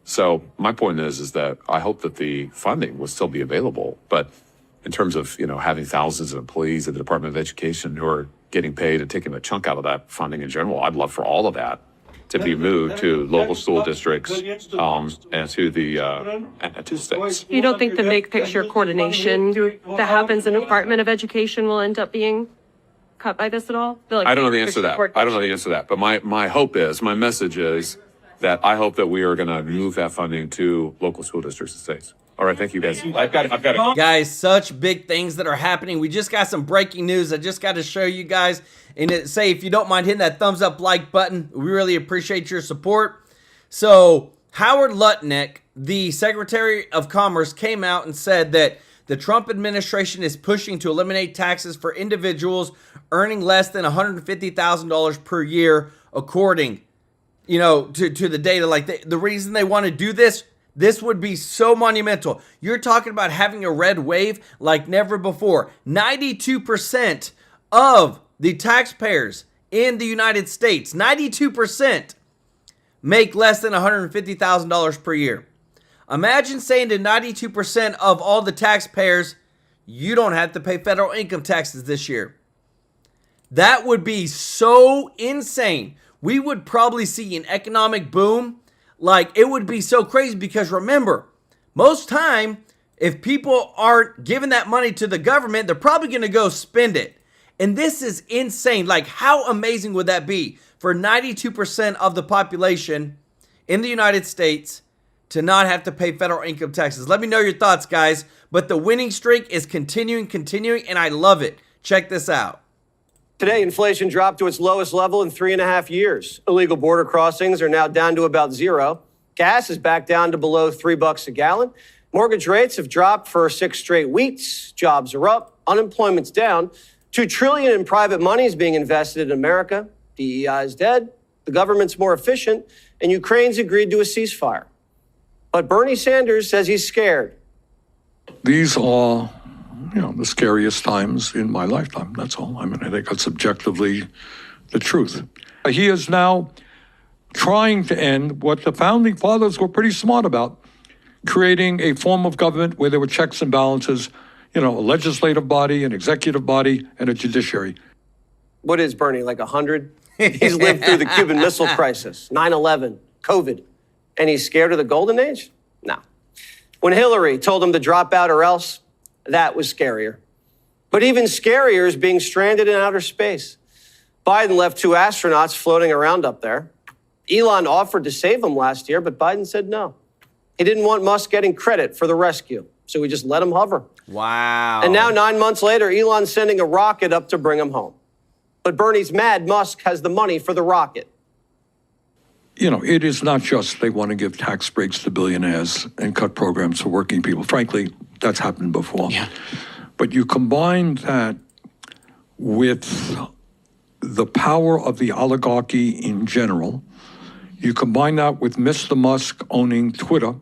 So my point is that I hope that the funding will still be available, but in terms of having thousands of employees at the Department of Education who are getting paid and taking a chunk out of that funding in general, I'd love for all of that to be moved to local school districts and to the states. You don't think the big picture coordination that happens in the Department of Education will end up being cut by this at all? I don't know the answer to that. But my hope is, my message is that I hope that we are going to move that funding to local school districts and states. All right, thank you, guys. I've got it. Guys, such big things that are happening. We just got some breaking news. I just got to show you guys. And say, if you don't mind hitting that thumbs up like button, we really appreciate your support. So, Howard Lutnick, the Secretary of Commerce, came out and said that the Trump administration is pushing to eliminate taxes for individuals earning less than $150,000 per year, according, to the data. Like, the reason they want to do this would be so monumental. You're talking about having a red wave like never before. 92% of the taxpayers in the United States, 92% make less than $150,000 per year. Imagine saying to 92% of all the taxpayers, you don't have to pay federal income taxes this year. That would be so insane. We would probably see an economic boom. Like, it would be so crazy because remember, most time, if people aren't giving that money to the government, they're probably going to go spend it. And this is insane. Like, how amazing would that be for 92% of the population in the United States to not have to pay federal income taxes? Let me know your thoughts, guys. But the winning streak is continuing, and I love it. Check this out. Today, inflation dropped to its lowest level in 3.5 years. Illegal border crossings are now down to about zero. Gas is back down to below $3 a gallon. Mortgage rates have dropped for 6 straight weeks. Jobs are up. Unemployment's down. $2 trillion in private money is being invested in America. DEI is dead. The the government's more efficient, and Ukraine's agreed to a ceasefire. But Bernie Sanders says he's scared. These are, the scariest times in my lifetime, that's all. I mean, I think that's objectively the truth. He is now trying to end what the founding fathers were pretty smart about, creating a form of government where there were checks and balances, a legislative body, an executive body, and a judiciary. What is Bernie, like 100? He's lived through the Cuban Missile Crisis, 9/11, COVID, and he's scared of the golden age? No. When Hillary told him to drop out or else, that was scarier. But even scarier is being stranded in outer space. Biden left 2 astronauts floating around up there. Elon offered to save them last year, but Biden said no. He didn't want Musk getting credit for the rescue, so he just let him hover. Wow. And now 9 months later, Elon's sending a rocket up to bring him home. But Bernie's mad Musk has the money for the rocket. It is not just they want to give tax breaks to billionaires and cut programs for working people. Frankly, that's happened before. Yeah. But you combine that with the power of the oligarchy in general. You combine that with Mr. Musk owning Twitter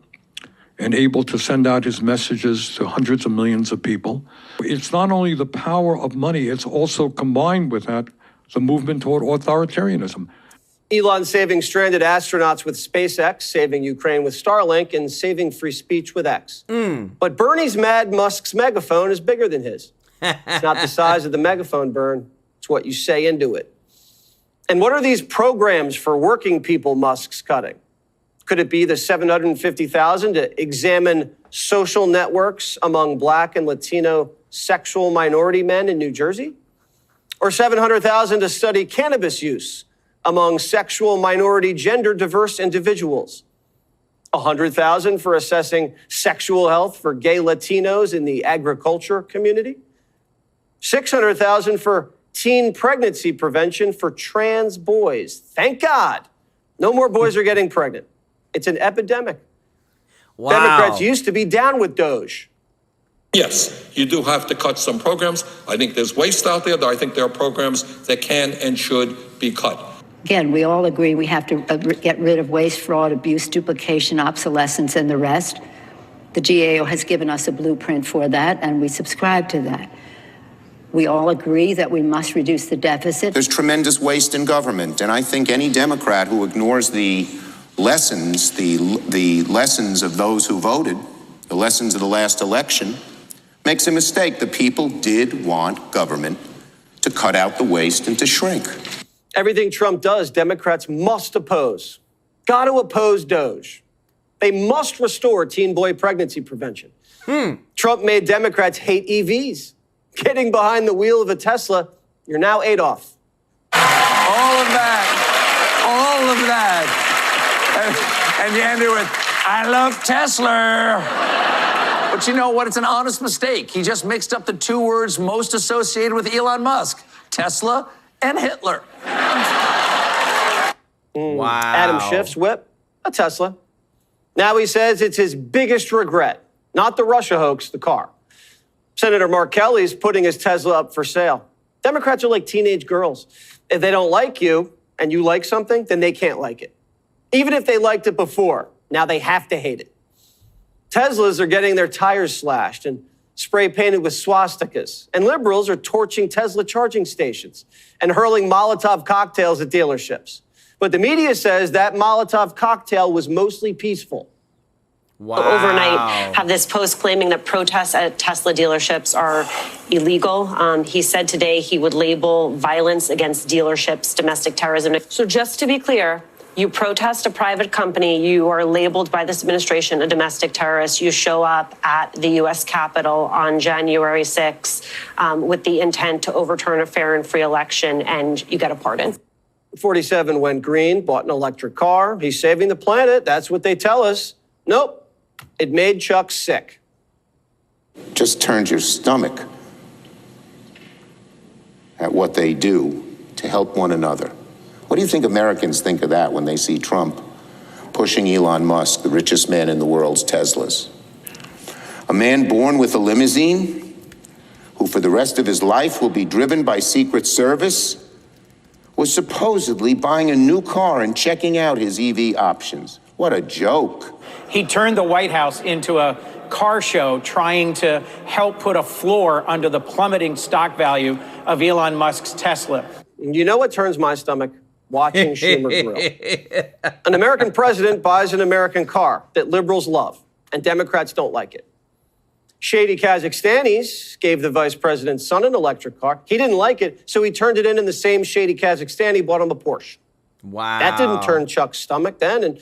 and able to send out his messages to hundreds of millions of people. It's not only the power of money, it's also combined with that, the movement toward authoritarianism. Elon saving stranded astronauts with SpaceX, saving Ukraine with Starlink, and saving free speech with X. But Bernie's mad Musk's megaphone is bigger than his. It's not the size of the megaphone, Bern. It's what you say into it. And what are these programs for working people Musk's cutting? Could it be the $750,000 to examine social networks among Black and Latino sexual minority men in New Jersey? Or $700,000 to study cannabis use among sexual minority gender diverse individuals? $100,000 for assessing sexual health for gay Latinos in the agriculture community? $600,000 for teen pregnancy prevention for trans boys. Thank God. No more boys are getting pregnant. It's an epidemic. Wow. Democrats used to be down with DOGE. Yes, you do have to cut some programs. I think there's waste out there. I think there are programs that can and should be cut. Again, we all agree we have to get rid of waste, fraud, abuse, duplication, obsolescence, and the rest. The GAO has given us a blueprint for that, and we subscribe to that. We all agree that we must reduce the deficit. There's tremendous waste in government, and I think any Democrat who ignores the lessons, the lessons of those who voted, the lessons of the last election, makes a mistake. The people did want government to cut out the waste and to shrink. Everything Trump does, Democrats must oppose. Got to oppose DOGE. They must restore teen boy pregnancy prevention. Trump made Democrats hate EVs. Getting behind the wheel of a Tesla, you're now Adolf. All of that. And you end it with, I love Tesla. But you know what? It's an honest mistake. He just mixed up the 2 words most associated with Elon Musk, Tesla and Hitler. Wow. Adam Schiff's whip, a Tesla. Now he says it's his biggest regret, not the Russia hoax, the car. Senator Mark Kelly's putting his Tesla up for sale. Democrats are like teenage girls. If they don't like you and you like something, then they can't like it. Even if they liked it before, now they have to hate it. Teslas are getting their tires slashed and spray painted with swastikas. And liberals are torching Tesla charging stations and hurling Molotov cocktails at dealerships. But the media says that Molotov cocktail was mostly peaceful. Wow. Overnight have this post claiming that protests at Tesla dealerships are illegal. He said today he would label violence against dealerships domestic terrorism. So just to be clear, you protest a private company, you are labeled by this administration a domestic terrorist. You show up at the U.S. Capitol on January 6th with the intent to overturn a fair and free election, and you get a pardon. 47 went green, bought an electric car. He's saving the planet. That's what they tell us. Nope. It made Chuck sick. Just turns your stomach at what they do to help one another. What do you think Americans think of that when they see Trump pushing Elon Musk, the richest man in the world's Teslas? A man born with a limousine, who for the rest of his life will be driven by Secret Service, was supposedly buying a new car and checking out his EV options. What a joke. He turned the White House into a car show trying to help put a floor under the plummeting stock value of Elon Musk's Tesla. You know what turns my stomach? Watching Schumer grill. An American president buys an American car that liberals love, and Democrats don't like it. Shady Kazakhstanis gave the vice president's son an electric car. He didn't like it, so he turned it in, and the same shady Kazakhstani bought him a Porsche. Wow. That didn't turn Chuck's stomach then, and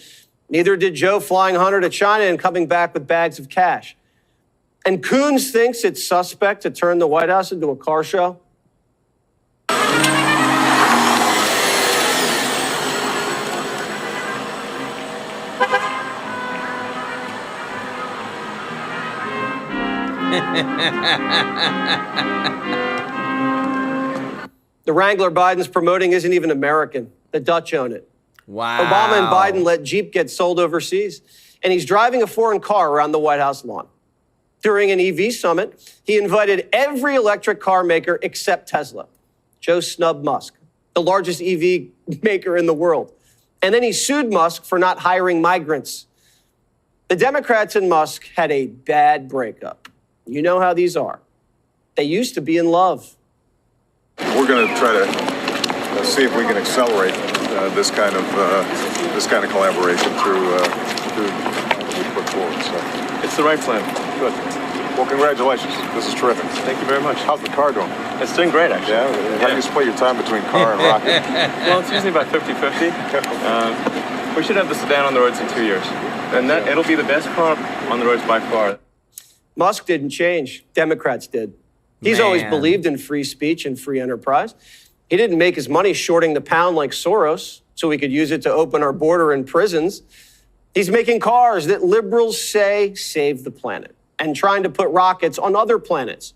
neither did Joe flying Hunter to China and coming back with bags of cash. And Coons thinks it's suspect to turn the White House into a car show. The Wrangler Biden's promoting isn't even American. The Dutch own it. Wow. Obama and Biden let Jeep get sold overseas, and he's driving a foreign car around the White House lawn. During an EV summit, he invited every electric car maker except Tesla. Joe snubbed Musk, the largest EV maker in the world. And then he sued Musk for not hiring migrants. The Democrats and Musk had a bad breakup. You know how these are. They used to be in love. We're going to try to see if we can accelerate this kind of collaboration through what we put forward. So it's the right plan. Good. Well, congratulations. This is terrific. Thank you very much. How's the car doing? It's doing great, actually. Yeah? How do you split your time between car and rocket? Well, it's usually about 50-50. We should have the sedan on the roads in 2 years. And it'll be the best car on the roads by far. Musk didn't change. Democrats did. He's always believed in free speech and free enterprise. He didn't make his money shorting the pound like Soros so he could use it to open our border and prisons. He's making cars that liberals say save the planet and trying to put rockets on other planets.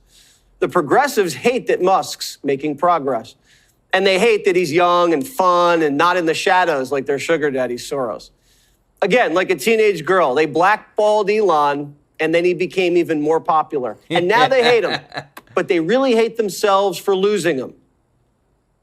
The progressives hate that Musk's making progress. And they hate that he's young and fun and not in the shadows like their sugar daddy Soros. Again, like a teenage girl, they blackballed Elon and then he became even more popular. And now they hate him, but they really hate themselves for losing him.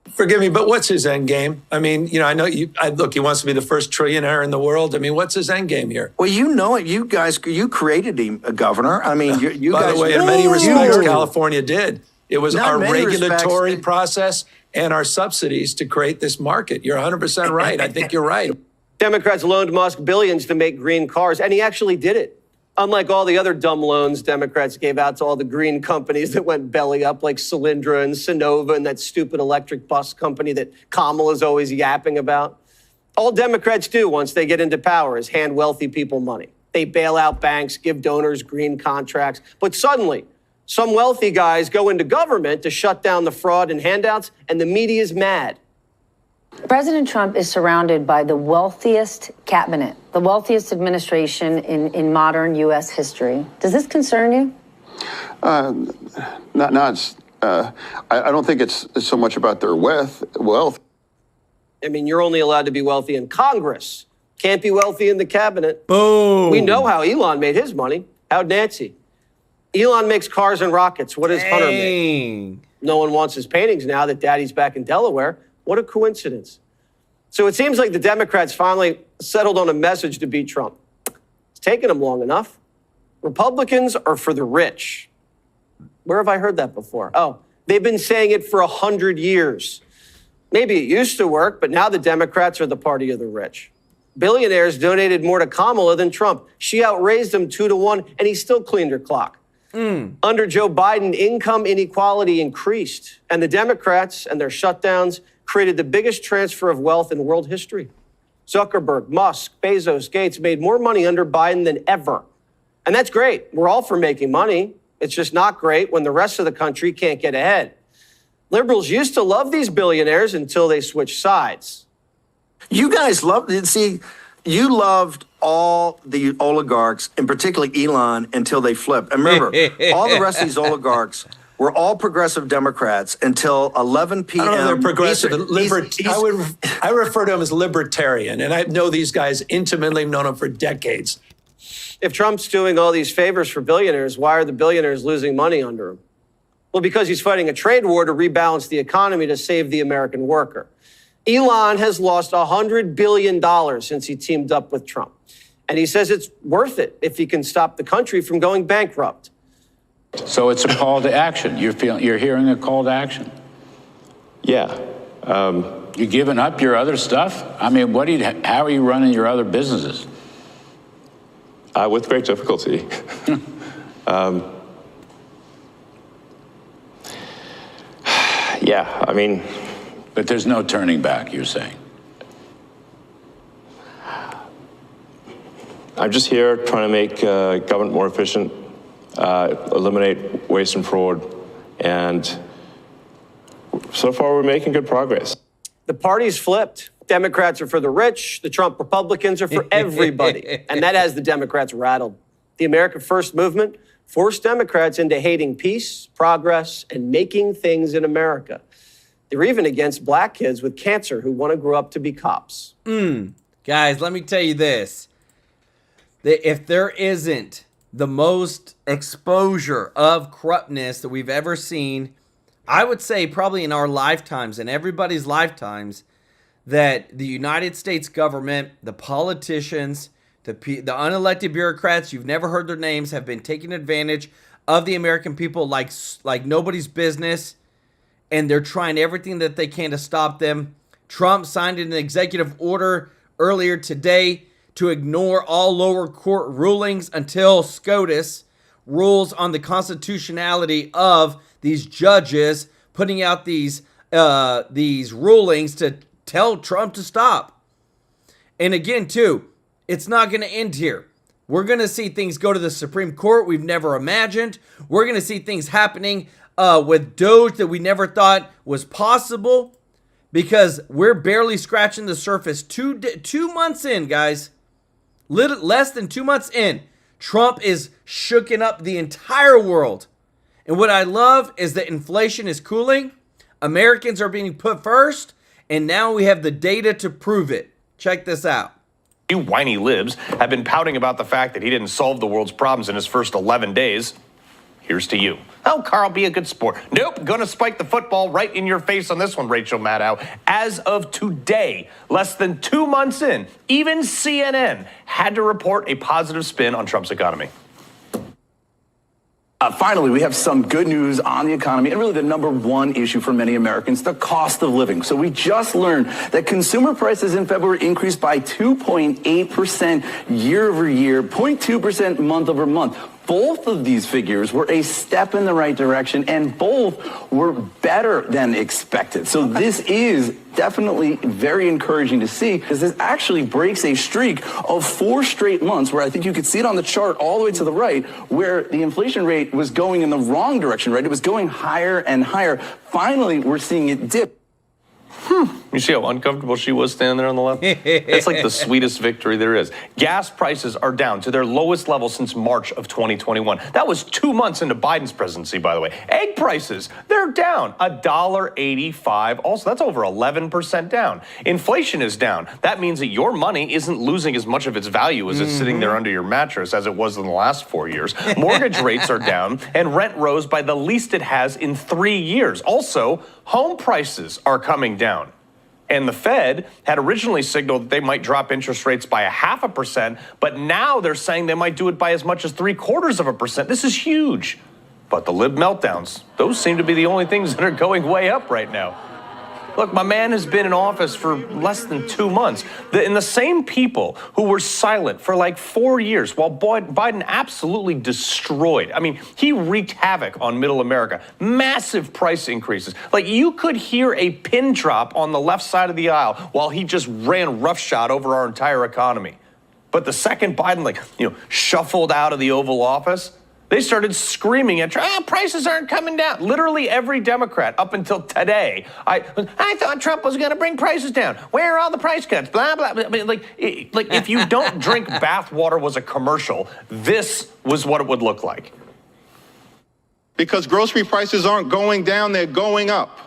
Forgive me, but what's his end game? I mean, you know, I know look, he wants to be the first trillionaire in the world. I mean, what's his end game here? Well, you know it. You guys, you created him, Governor. I mean, you By guys. the way, in many respects, California did. It was our regulatory process and our subsidies to create this market. You're 100% right. I think you're right. Democrats loaned Musk billions to make green cars, and he actually did it. Unlike all the other dumb loans Democrats gave out to all the green companies that went belly up, like Solyndra and Sonova and that stupid electric bus company that Kamala's always yapping about. All Democrats do once they get into power is hand wealthy people money. They bail out banks, give donors green contracts. But suddenly, some wealthy guys go into government to shut down the fraud and handouts, and the media is mad. President Trump is surrounded by the wealthiest cabinet, the wealthiest administration in modern U.S. history. Does this concern you? I don't think it's so much about their wealth. I mean, you're only allowed to be wealthy in Congress. Can't be wealthy in the cabinet. Boom. We know how Elon made his money. How'd Nancy? Elon makes cars and rockets. What does Hunter make? No one wants his paintings now that Daddy's back in Delaware. What a coincidence. So it seems like the Democrats finally settled on a message to beat Trump. It's taken them long enough. Republicans are for the rich. Where have I heard that before? Oh, they've been saying it for 100 years. Maybe it used to work, but now the Democrats are the party of the rich. Billionaires donated more to Kamala than Trump. She outraised him 2-1, and he still cleaned her clock. Under Joe Biden, income inequality increased, and the Democrats and their shutdowns created the biggest transfer of wealth in world history. Zuckerberg, Musk, Bezos, Gates made more money under Biden than ever. And that's great. We're all for making money. It's just not great when the rest of the country can't get ahead. Liberals used to love these billionaires until they switched sides. You guys you loved all the oligarchs, and particularly Elon, until they flipped. And remember, all the rest of these oligarchs were all progressive Democrats until 11 p.m. I don't know if they're progressive. I refer to them as libertarian, and I know these guys intimately. I've known them for decades. If Trump's doing all these favors for billionaires, why are the billionaires losing money under him? Well, because he's fighting a trade war to rebalance the economy to save the American worker. Elon has lost $100 billion since he teamed up with Trump. And he says it's worth it if he can stop the country from going bankrupt. So it's a call to action. You're hearing a call to action. Yeah. You giving up your other stuff? I mean, how are you running your other businesses? With great difficulty. Yeah, I mean. But there's no turning back, you're saying? I'm just here trying to make government more efficient, eliminate waste and fraud, and so far we're making good progress. The party's flipped. Democrats are for the rich. The Trump Republicans are for everybody. And that has the Democrats rattled. The America First movement forced Democrats into hating peace, progress, and making things in America. They're even against black kids with cancer who want to grow up to be cops. Guys, let me tell you this. If there isn't the most exposure of corruptness that we've ever seen, I would say probably in our lifetimes, in everybody's lifetimes, that the United States government, the politicians, the unelected bureaucrats, you've never heard their names, have been taking advantage of the American people like nobody's business, and they're trying everything that they can to stop them. Trump signed an executive order earlier today to ignore all lower court rulings until SCOTUS rules on the constitutionality of these judges putting out these rulings to tell Trump to stop. And again, too, it's not going to end here. We're going to see things go to the Supreme Court we've never imagined. We're going to see things happening with DOGE that we never thought was possible, because we're barely scratching the surface. 2 months in, guys. Less than 2 months in, Trump is shooking up the entire world. And what I love is that inflation is cooling. Americans are being put first. And now we have the data to prove it. Check this out. You whiny libs have been pouting about the fact that he didn't solve the world's problems in his first 11 days. Here's to you. Oh, Carl, be a good sport. Nope, gonna spike the football right in your face on this one, Rachel Maddow. As of today, less than 2 months in, even CNN had to report a positive spin on Trump's economy. Finally, we have some good news on the economy and really the number one issue for many Americans, the cost of living. So we just learned that consumer prices in February increased by 2.8% year over year, 0.2% month over month. Both of these figures were a step in the right direction, and both were better than expected. So this is definitely very encouraging to see, because this actually breaks a streak of 4 straight months where I think you could see it on the chart all the way to the right, where the inflation rate was going in the wrong direction, right? It was going higher and higher. Finally, we're seeing it dip. You see how uncomfortable she was standing there on the left? It's like the sweetest victory there is. Gas prices are down to their lowest level since March of 2021. That was 2 months into Biden's presidency, by the way. Egg prices, they're down $1.85. Also, that's over 11% down. Inflation is down. That means that your money isn't losing as much of its value as it's sitting there under your mattress as it was in the last 4 years. Mortgage rates are down, and rent rose by the least it has in 3 years. Also, home prices are coming down. And the Fed had originally signaled that they might drop interest rates by 0.5%, but now they're saying they might do it by as much as 0.75%. This is huge. But the lib meltdowns, those seem to be the only things that are going way up right now. Look, my man has been in office for less than 2 months. And the same people who were silent for like 4 years while Biden absolutely destroyed. I mean, he wreaked havoc on middle America. Massive price increases. Like, you could hear a pin drop on the left side of the aisle while he just ran roughshod over our entire economy. But the second Biden, shuffled out of the Oval Office, they started screaming at Trump, prices aren't coming down. Literally every Democrat up until today. I thought Trump was going to bring prices down. Where are all the price cuts? Blah, blah, blah. I mean, if you don't drink bathwater was a commercial, this was what it would look like. Because grocery prices aren't going down, they're going up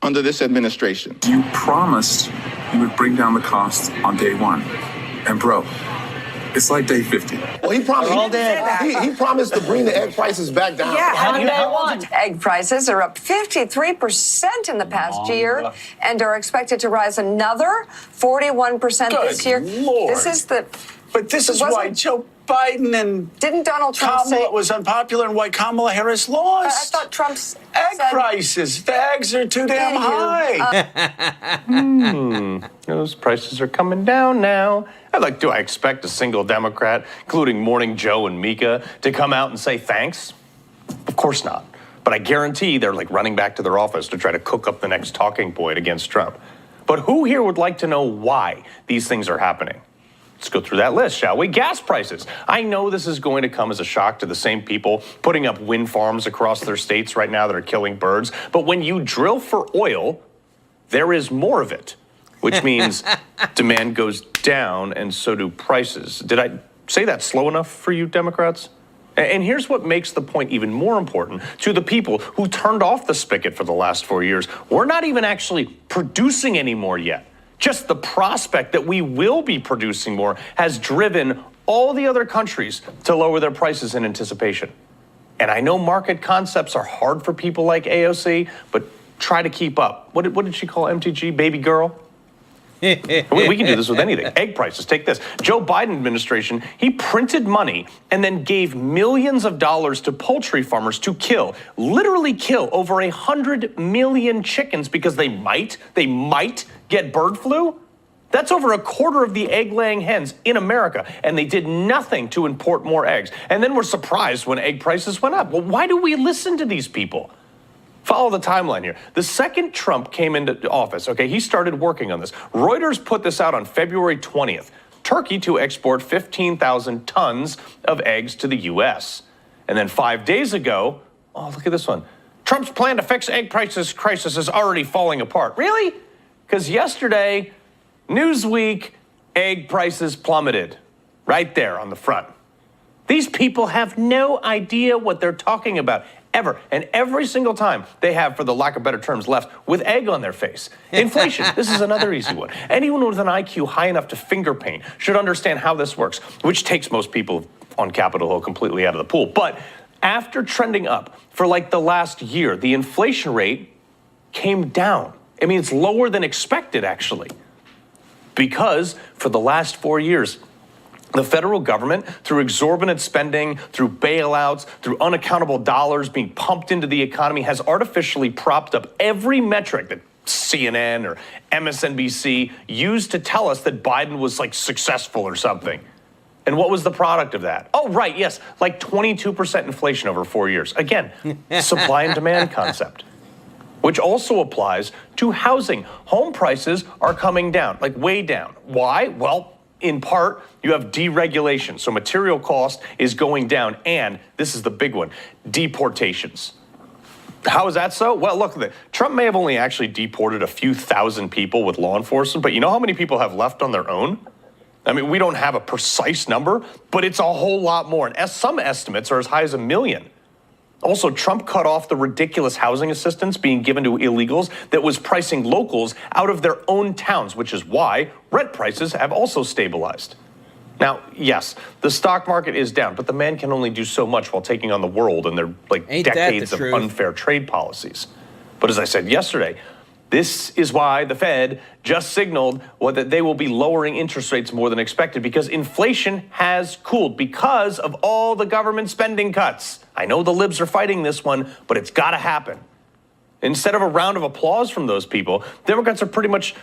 under this administration. You promised you would bring down the cost on day one. And bro, It's like day 50. Well, he promised to bring the egg prices back down. Yeah, on day one. Egg prices are up 53% in the past year and are expected to rise another 41% this year. Lord. But this is why Joe Biden and didn't Donald Trump Kamala was unpopular and why Kamala Harris lost. I thought Trump's egg prices. The eggs are too damn high. Those prices are coming down now. Do I expect a single Democrat, including Morning Joe and Mika, to come out and say thanks? Of course not. But I guarantee they're running back to their office to try to cook up the next talking point against Trump. But who here would like to know why these things are happening? Let's go through that list, shall we? Gas prices. I know this is going to come as a shock to the same people putting up wind farms across their states right now that are killing birds. But when you drill for oil, there is more of it, which means demand goes down and so do prices. Did I say that slow enough for you, Democrats? And here's what makes the point even more important to the people who turned off the spigot for the last 4 years. We're not even actually producing anymore yet. Just the prospect that we will be producing more has driven all the other countries to lower their prices in anticipation. And I know market concepts are hard for people like AOC, but try to keep up. What did she call MTG? Baby girl? We can do this with anything. Egg prices, take this. Joe Biden administration, he printed money and then gave millions of dollars to poultry farmers to literally kill over 100 million chickens because they might get bird flu. That's over a quarter of the egg-laying hens in America, and they did nothing to import more eggs. And then we're surprised when egg prices went up. Well, why do we listen to these people? Follow the timeline here. The second Trump came into office, he started working on this. Reuters put this out on February 20th. Turkey to export 15,000 tons of eggs to the U.S. And then 5 days ago, look at this one. Trump's plan to fix egg prices crisis is already falling apart. Really? Because yesterday, Newsweek, egg prices plummeted. Right there on the front. These people have no idea what they're talking about. Ever. And every single time they have, for the lack of better terms, left with egg on their face. Inflation. This is another easy one. Anyone with an IQ high enough to finger paint should understand how this works, which takes most people on Capitol Hill completely out of the pool. But after trending up for the last year, the inflation rate came down. It's lower than expected, actually. Because for the last 4 years, the federal government, through exorbitant spending, through bailouts, through unaccountable dollars being pumped into the economy, has artificially propped up every metric that CNN or MSNBC used to tell us that Biden was successful or something. And what was the product of that? Oh, right, yes, 22% inflation over 4 years. Again, supply and demand concept, which also applies to housing. Home prices are coming down, way down. Why? Well, in part, you have deregulation. So material cost is going down. And this is the big one, deportations. How is that so? Well, look at it. Trump may have only actually deported a few thousand people with law enforcement, but you know how many people have left on their own? We don't have a precise number, but it's a whole lot more. And some estimates are as high as 1 million. Also, Trump cut off the ridiculous housing assistance being given to illegals that was pricing locals out of their own towns, which is why rent prices have also stabilized. Now, yes, the stock market is down, but the man can only do so much while taking on the world and their decades of unfair trade policies. But as I said yesterday, this is why the Fed just signaled that they will be lowering interest rates more than expected, because inflation has cooled because of all the government spending cuts. I know the libs are fighting this one, but it's got to happen. Instead of a round of applause from those people, Democrats are pretty much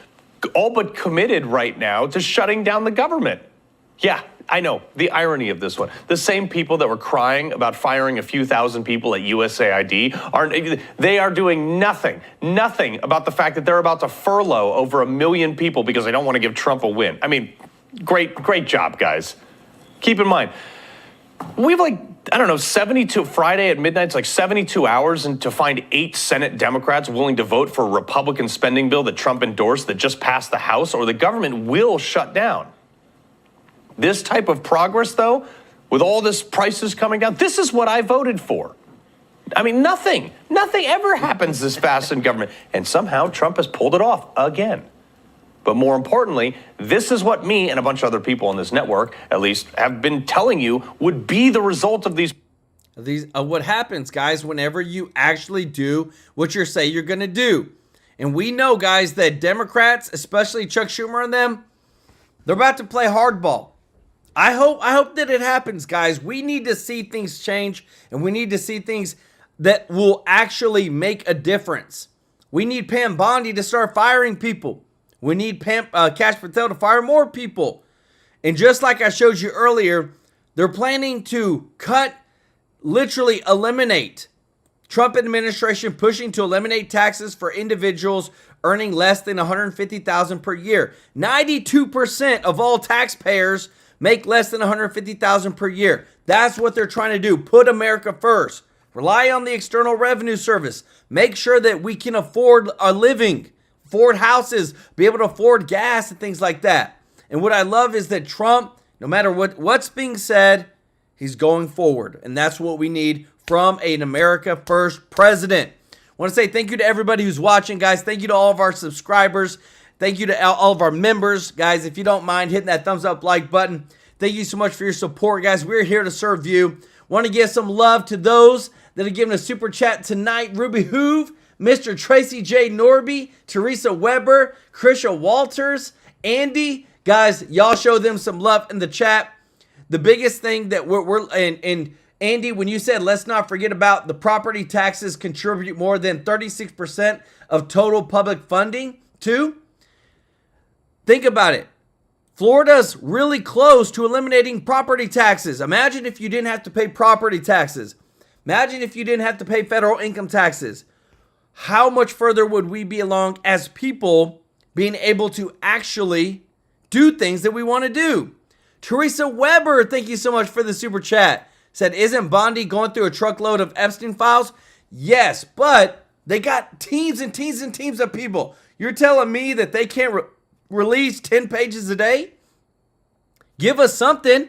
all but committed right now to shutting down the government. Yeah, I know, the irony of this one. The same people that were crying about firing a few thousand people at USAID, they are doing nothing about the fact that they're about to furlough over 1 million people because they don't want to give Trump a win. Great job, guys. Keep in mind, we have 72, Friday at midnight, it's 72 hours and to find 8 Senate Democrats willing to vote for a Republican spending bill that Trump endorsed that just passed the House, or the government will shut down. This type of progress, though, with all this prices coming down, this is what I voted for. Nothing ever happens this fast in government. And somehow Trump has pulled it off again. But more importantly, this is what me and a bunch of other people on this network, at least, have been telling you would be the result of these. What happens, guys, whenever you actually do what you say you're going to do. And we know, guys, that Democrats, especially Chuck Schumer and them, they're about to play hardball. I hope that it happens, guys. We need to see things change, and we need to see things that will actually make a difference. We need Pam Bondi to start firing people. We need Kash Patel to fire more people. And just like I showed you earlier, they're planning to literally eliminate. Trump administration pushing to eliminate taxes for individuals earning less than $150,000 per year. 92% of all taxpayers make less than $150,000 per year. That's what they're trying to do. Put America first. Rely on the External Revenue Service. Make sure that we can afford a living, afford houses, be able to afford gas and things like that. And what I love is that Trump, no matter what's being said, he's going forward. And that's what we need from an America First president. I want to say thank you to everybody who's watching, guys. Thank you to all of our subscribers. Thank you to all of our members. Guys, if you don't mind hitting that thumbs up like button, thank you so much for your support, guys. We're here to serve you. Want to give some love to those that are giving a super chat tonight. Ruby Hoove, Mr. Tracy J. Norby, Teresa Weber, Krisha Walters, Andy. Guys, y'all show them some love in the chat. The biggest thing that and Andy, when you said let's not forget about the property taxes contribute more than 36% of total public funding too. Think about it. Florida's really close to eliminating property taxes. Imagine if you didn't have to pay property taxes. Imagine if you didn't have to pay federal income taxes. How much further would we be along as people being able to actually do things that we want to do? Teresa Weber, thank you so much for the super chat. Said, isn't Bondi going through a truckload of Epstein files? Yes, but they got teams and teams and teams of people. You're telling me that they can't release 10 pages a day? Give us something.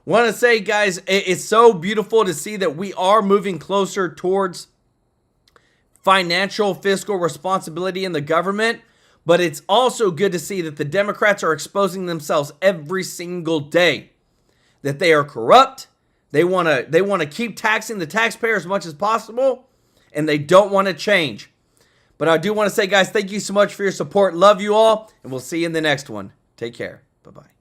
Want to say, guys, it's so beautiful to see that we are moving closer towards financial fiscal responsibility in the government, but it's also good to see that the Democrats are exposing themselves every single day, that they are corrupt. They want to keep taxing the taxpayer as much as possible, and they don't want to change. But I do want to say, guys, thank you so much for your support. Love you all, and we'll see you in the next one. Take care. Bye-bye.